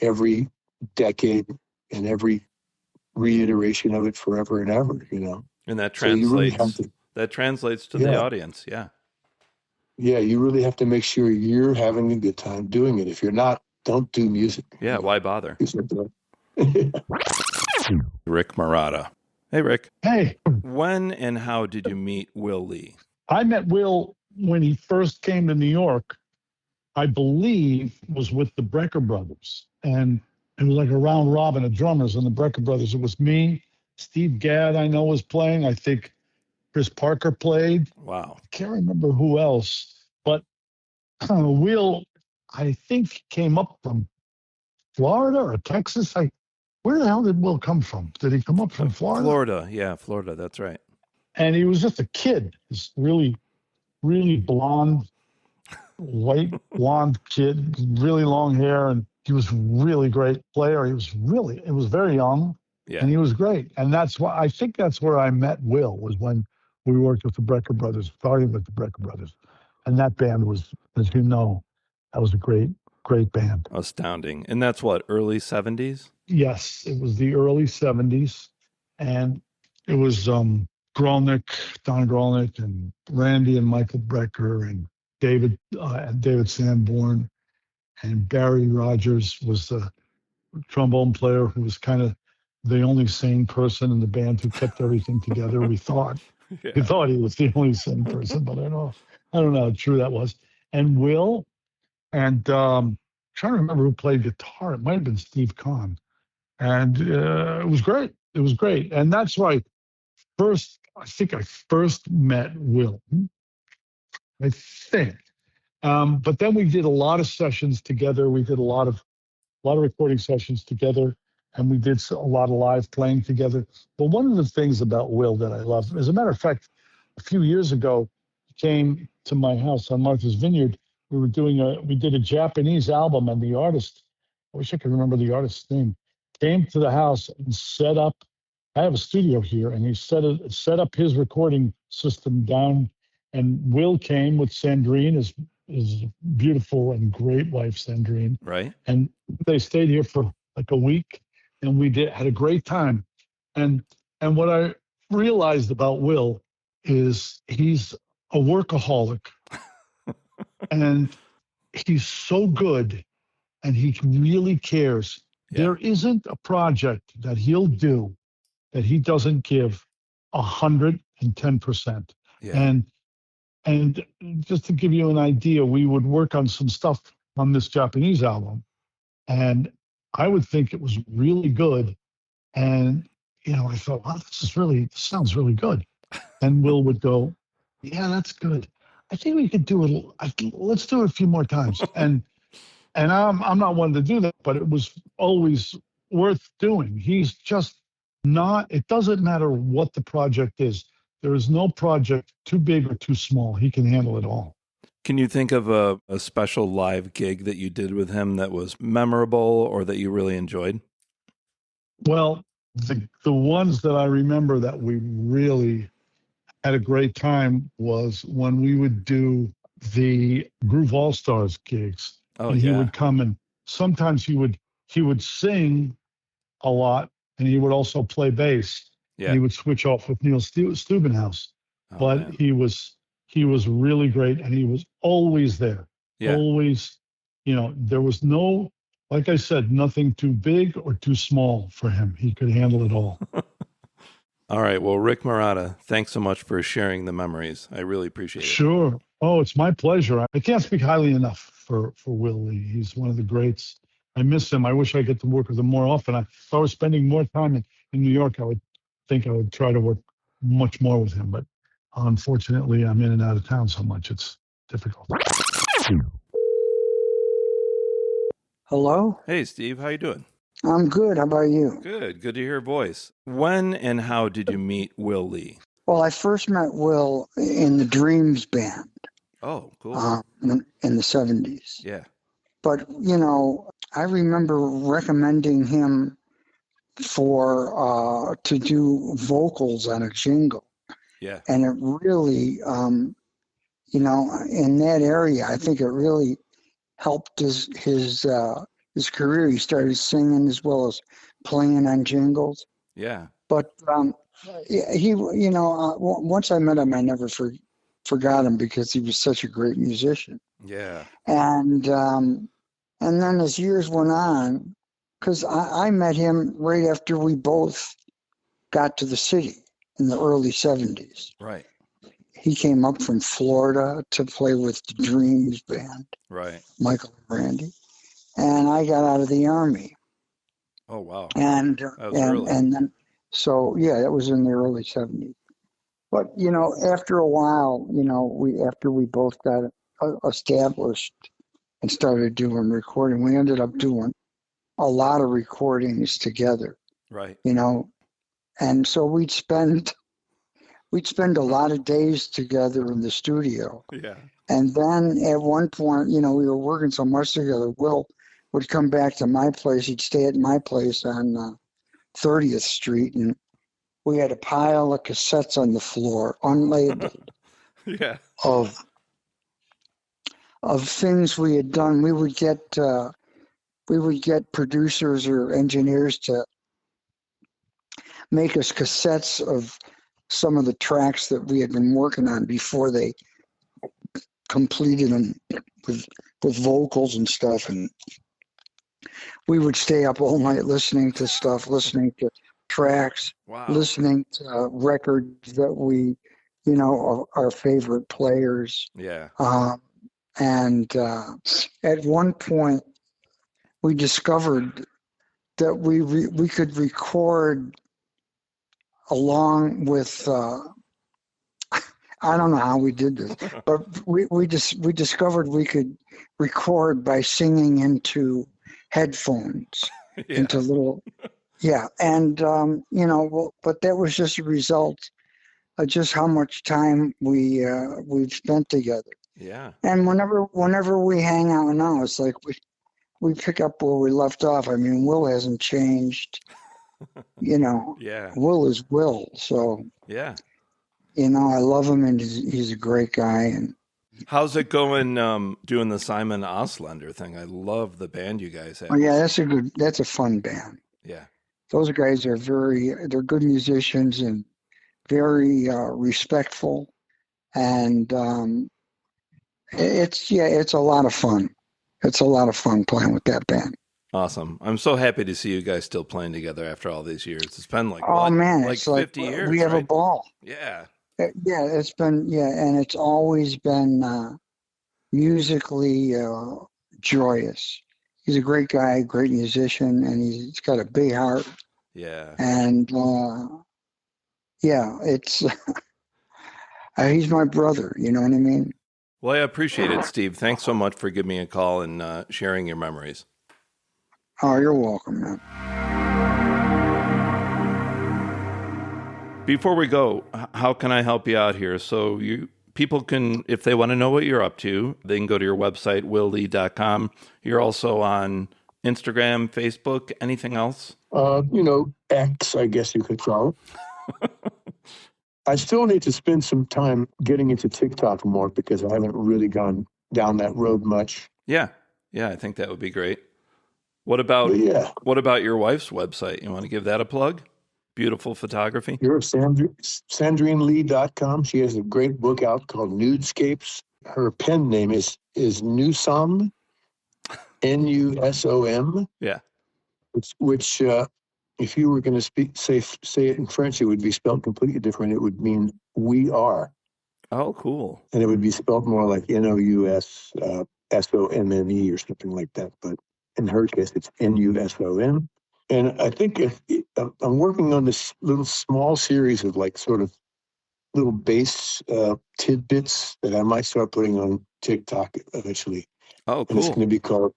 every decade, and every reiteration of it forever and ever. And that translates. That translates to the audience. Yeah. Yeah, you really have to make sure you're having a good time doing it. If you're not, don't do music. Yeah, why bother? Rick Marotta. Hey, Rick. Hey. When and how did you meet Will Lee? I met Will when he first came to New York. I believe was with the Brecker Brothers. And it was like a round robin of drummers in the Brecker Brothers. It was me, Steve Gadd, I know, was playing. I think Chris Parker played. Wow. I can't remember who else. But Will, I think, came up from Florida or Texas. where the hell did Will come from? Did he come up from Florida? Florida, yeah, Florida. That's right. And he was just a kid, this really, really blonde, white blonde kid, really long hair, and he was really great player. He was very young, and he was great. And that's why I think that's where I met Will, was when we worked with the Brecker Brothers, starting with the Brecker Brothers. And that band was, as you know, that was a great band. Astounding. And that's what, early 70s? Yes, it was the early 70s. And it was Don Grolnick, and Randy and Michael Brecker, and David Sanborn, and Barry Rogers was the trombone player who was kind of the only sane person in the band who kept everything together. We thought. Yeah. We thought he was the only sane person, but I don't know how true that was. And Will, and I'm trying to remember who played guitar. It might have been Steve Kahn. And it was great. It was great. And that's why I think I first met Will. I think. But then we did a lot of sessions together. We did a lot of recording sessions together, and we did a lot of live playing together. But one of the things about Will that I love, as a matter of fact, a few years ago, he came to my house on Martha's Vineyard. We did a Japanese album, and the artist, I wish I could remember the artist's name, came to the house and set up. I have a studio here, and he set up his recording system down. And Will came with Sandrine, his beautiful and great wife, Sandrine. Right. And they stayed here for like a week, and we had a great time. And what I realized about Will is he's a workaholic, and he's so good, and he really cares. Yeah. There isn't a project that he'll do that he doesn't give 110%. Yeah. And just to give you an idea, we would work on some stuff on this Japanese album, and I would think it was really good. And, I thought, wow, this sounds really good. And Will would go, yeah, that's good. I think we could do it. Let's do it a few more times. And I'm not one to do that, but it was always worth doing. He's just not, it doesn't matter what the project is. There is no project too big or too small. He can handle it all. Can you think of a special live gig that you did with him that was memorable or that you really enjoyed? Well, the ones that I remember that we really had a great time was when we would do the Groove All-Stars gigs. Oh, and yeah. He would come, and sometimes he would sing a lot, and he would also play bass. Yeah. And he would switch off with Neil Steubenhaus. Oh, but man. He was really great, and he was always there. Yeah. Always, there was no, like I said, nothing too big or too small for him. He could handle it all. All right. Well, Rick Marotta, thanks so much for sharing the memories. I really appreciate it. Sure. Oh, it's my pleasure. I can't speak highly enough for Will Lee. He's one of the greats. I miss him. I wish I get to work with him more often. If I was spending more time in New York, I would try to work much more with him. But unfortunately, I'm in and out of town so much, it's difficult. Hello? Hey, Steve. How you doing? I'm good. How about you? Good. Good to hear your voice. When and how did you meet Will Lee? Well, I first met Will in the Dreams band. Oh, cool. In the 70s. Yeah. But, I remember recommending him to do vocals on a jingle. Yeah. And it really, in that area, I think it really helped his career. He started singing as well as playing on jingles. Yeah. But once I met him, I never forgot him because he was such a great musician. Yeah. And then as years went on, because I met him right after we both got to the city in the early 70s. Right. He came up from Florida to play with the Dreams band. Right. Michael and Randy. And I got out of the Army. Oh, wow. And early. And then, so, yeah, that was in the early 70s. But, after a while, after we both got established and started doing recording, we ended up doing a lot of recordings together. Right. You know, and so we'd spend a lot of days together in the studio. Yeah. And then at one point, you know, we were working so much together. Will would come back to my place. He'd stay at my place on 30th Street, and we had a pile of cassettes on the floor, unlabeled, yeah, of things we had done. We would get producers or engineers to make us cassettes of some of the tracks that we had been working on before they completed them with vocals and stuff. And we would stay up all night listening to stuff, listening to tracks, listening to records that we, you know, our favorite players. Yeah. And at one point, we discovered that we could record along with I don't know how we did this, but we discovered we could record by singing into headphones, into little and you know, but that was just a result of just how much time we've spent together. Yeah. And whenever we hang out now, it's like we pick up where we left off. I mean, Will hasn't changed. You know, Will is Will. So yeah, you know, I love him, and he's a great guy. And how's it going doing the Simon Oslender thing? I love the band you guys have. Oh yeah, that's a fun band. Yeah, those guys are they're good musicians and very respectful, and it's a lot of fun. It's a lot of fun playing with that band. Awesome. I'm so happy to see you guys still playing together after all these years. It's been like, it's 50 years. We have a ball. Yeah. Yeah, it's been, and it's always been musically joyous. He's a great guy, great musician, and he's got a big heart. Yeah. And it's, he's my brother, you know what I mean? Well, I appreciate it, Steve. Thanks so much for giving me a call and sharing your memories. Oh, you're welcome, man. Before we go, how can I help you out here? So people can, if they want to know what you're up to, they can go to your website, willlee.com. You're also on Instagram, Facebook, anything else? You know, X, I guess you could call it. I still need to spend some time getting into TikTok more because I haven't really gone down that road much. Yeah, I think that would be great. What about your wife's website? You want to give that a plug? Beautiful photography. You're SandrineLee.com. She has a great book out called Nudescapes. Her pen name is Nusom, Nusom. Yeah. Which if you were going to say it in French, it would be spelled completely different. It would mean we are. Oh, cool. And it would be spelled more like NOUS SOMME or something like that. But in her case, it's NUSOM. And I think I'm working on this little small series of like sort of little bass tidbits that I might start putting on TikTok eventually. Oh, cool. And it's going to be called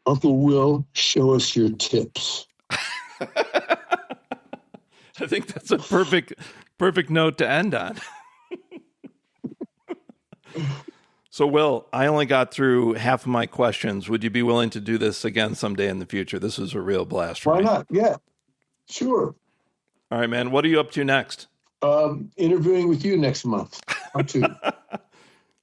Uncle Will, Show Us Your Tips. I think that's a perfect note to end on. So, Will, I only got through half of my questions. Would you be willing to do this again someday in the future? This was a real blast for me. Why not? Yeah, sure. All right, man. What are you up to next? Interviewing with you next month. Up to.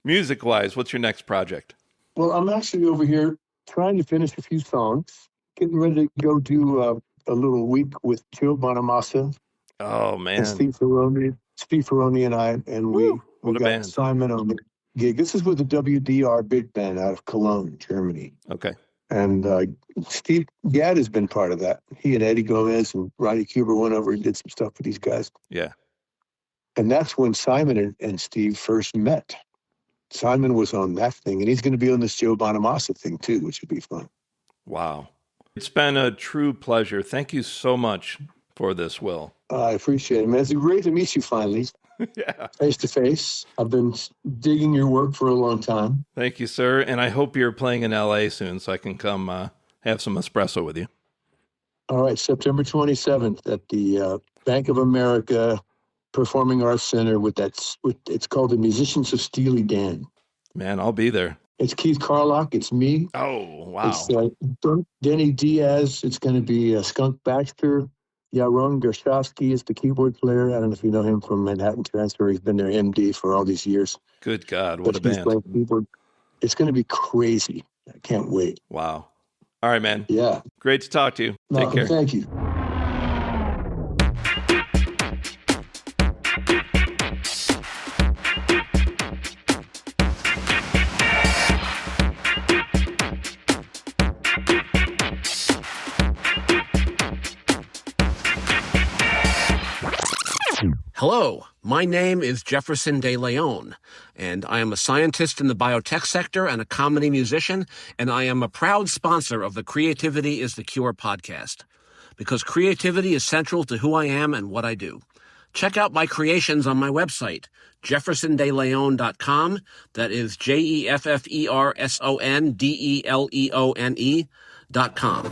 Music-wise, what's your next project? Well, I'm actually over here trying to finish a few songs, getting ready to go do a little week with Joe Bonamassa. Oh, man. And Steve Ferroni and I, and we got band. Simon on the gig. This is with the WDR big band out of Cologne, Germany. Okay. And Steve Gadd has been part of that. He and Eddie Gomez and Ronnie Cuber went over and did some stuff with these guys. Yeah. And that's when Simon and Steve first met. Simon was on that thing, and he's going to be on this Joe Bonamassa thing too, which would be fun. Wow. It's been a true pleasure. Thank you so much for this, Will. I appreciate it, man. It's great to meet you finally. Yeah. Face to face. I've been digging your work for a long time. Thank you, sir. And I hope you're playing in LA soon so I can come have some espresso with you. All right, September 27th at the Bank of America Performing Arts Center it's called the Musicians of Steely Dan. Man, I'll be there. It's Keith Carlock. It's me. Oh, wow. It's Denny Diaz. It's going to be Skunk Baxter. Yaron Gershovsky is the keyboard player. I don't know if you know him from Manhattan Transfer. He's been their MD for all these years. Good God, what a band. It's going to be crazy. I can't wait. Wow. All right, man. Yeah. Great to talk to you. Take care. Thank you. Hello, my name is Jefferson De Leon, and I am a scientist in the biotech sector and a comedy musician, and I am a proud sponsor of the Creativity is the Cure podcast, because creativity is central to who I am and what I do. Check out my creations on my website, jeffersondeleone.com. That is JEFFERSONDELEONE.com.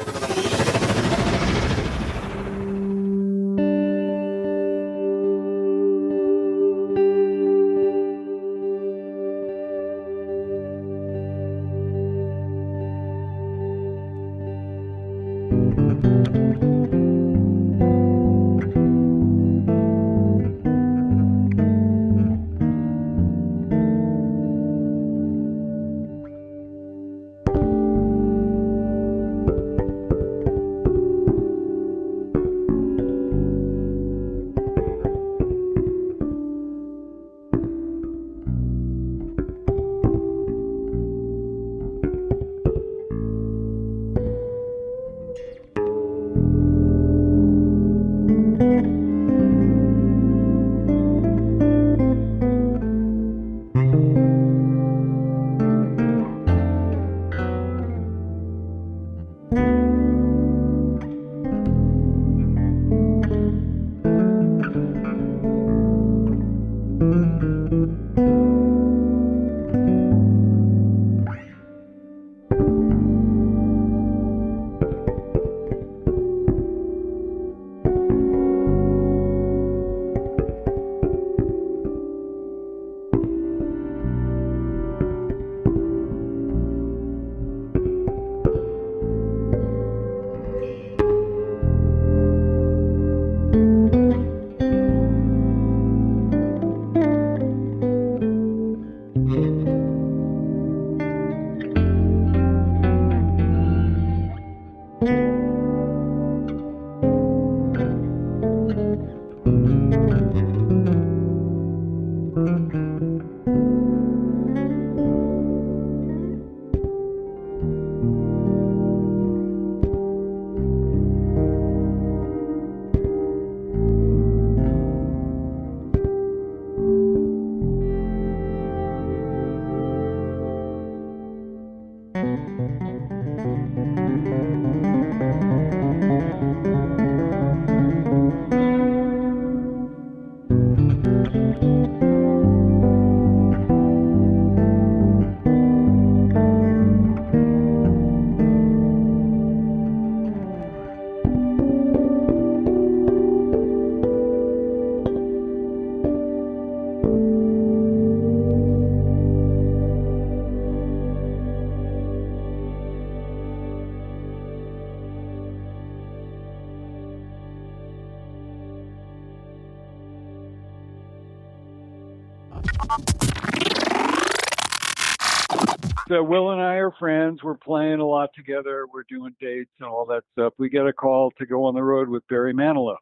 So Will and I are friends. We're playing a lot together. We're doing dates and all that stuff. We get a call to go on the road with Barry Manilow.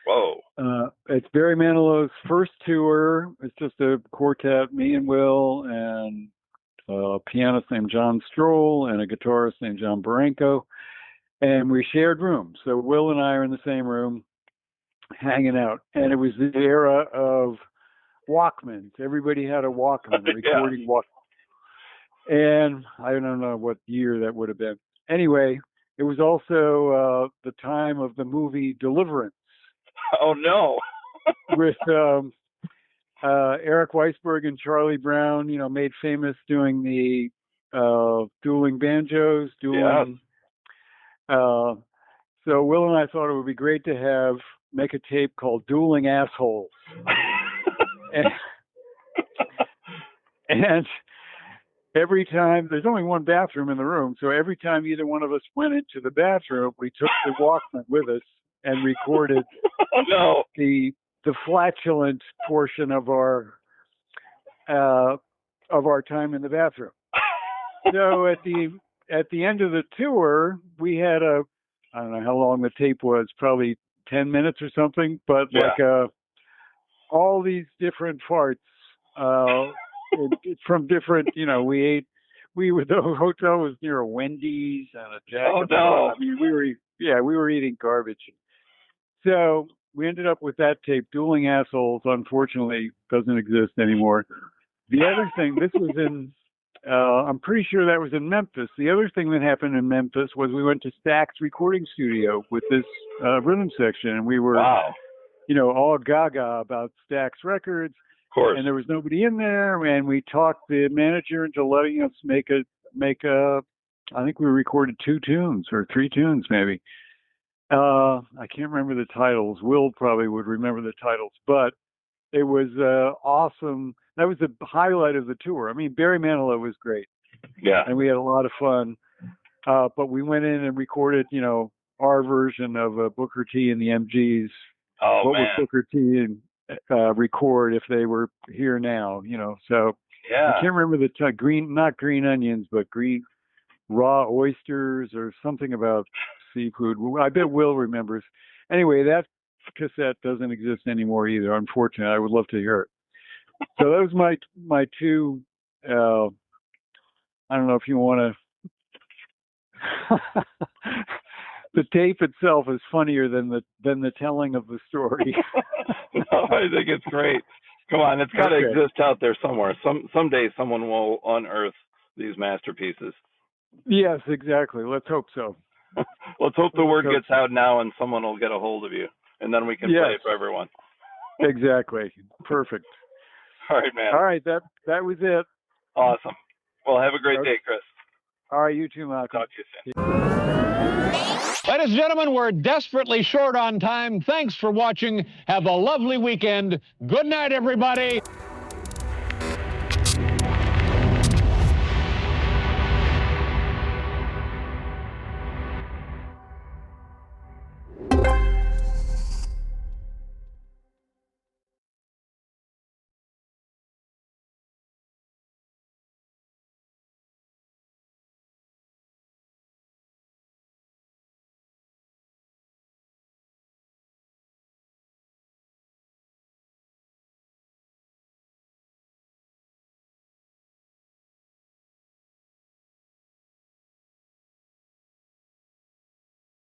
Whoa. It's Barry Manilow's first tour. It's just a quartet, me and Will, and a pianist named John Stroll and a guitarist named John Barenko. And we shared rooms. So Will and I are in the same room hanging out. And it was the era of Walkmans. Everybody had a Walkman, a recording Walkman. And I don't know what year that would have been. Anyway, it was also the time of the movie Deliverance. Oh, no. With Eric Weisberg and Charlie Brown, you know, made famous doing the dueling banjos, So Will and I thought it would be great to make a tape called Dueling Assholes. and every time, there's only one bathroom in the room, so every time either one of us went into the bathroom, we took the Walkman with us and recorded the flatulent portion of our time in the bathroom. So at the end of the tour, we had I don't know how long the tape was, probably 10 minutes or something, but all these different parts from different, the hotel was near a Wendy's and a Jack. Oh no! I mean, we were eating garbage. So we ended up with that tape. Dueling Assholes, unfortunately, doesn't exist anymore. The other thing, this was in, I'm pretty sure that was in Memphis. The other thing that happened in Memphis was we went to Stax recording studio with this rhythm section, and we were, all gaga about Stax Records. Of course. And there was nobody in there, and we talked the manager into letting us make I think we recorded 2 tunes or 3 tunes maybe. I can't remember the titles. Will probably would remember the titles, but it was awesome. That was the highlight of the tour. I mean, Barry Manilow was great. Yeah. And we had a lot of fun. But we went in and recorded, our version of Booker T and the MGs. Oh, what would Booker T and record if they were here now, So I can't remember the not green onions, but green raw oysters or something about seafood. I bet Will remembers. Anyway, that cassette doesn't exist anymore either. Unfortunately, I would love to hear it. So that was my 2. I don't know if you want to. The tape itself is funnier than the telling of the story. No, I think it's great. Come on, it's got to exist out there somewhere. Someday someone will unearth these masterpieces. Yes, exactly. Let's hope so. Let's hope the word gets out now and someone will get a hold of you, and then we can play it for everyone. Exactly. Perfect. All right, man. All right, that was it. Awesome. Well, have a great day, Chris. All right, you too, Malcolm. Talk to you soon. Ladies and gentlemen, we're desperately short on time. Thanks for watching. Have a lovely weekend. Good night, everybody.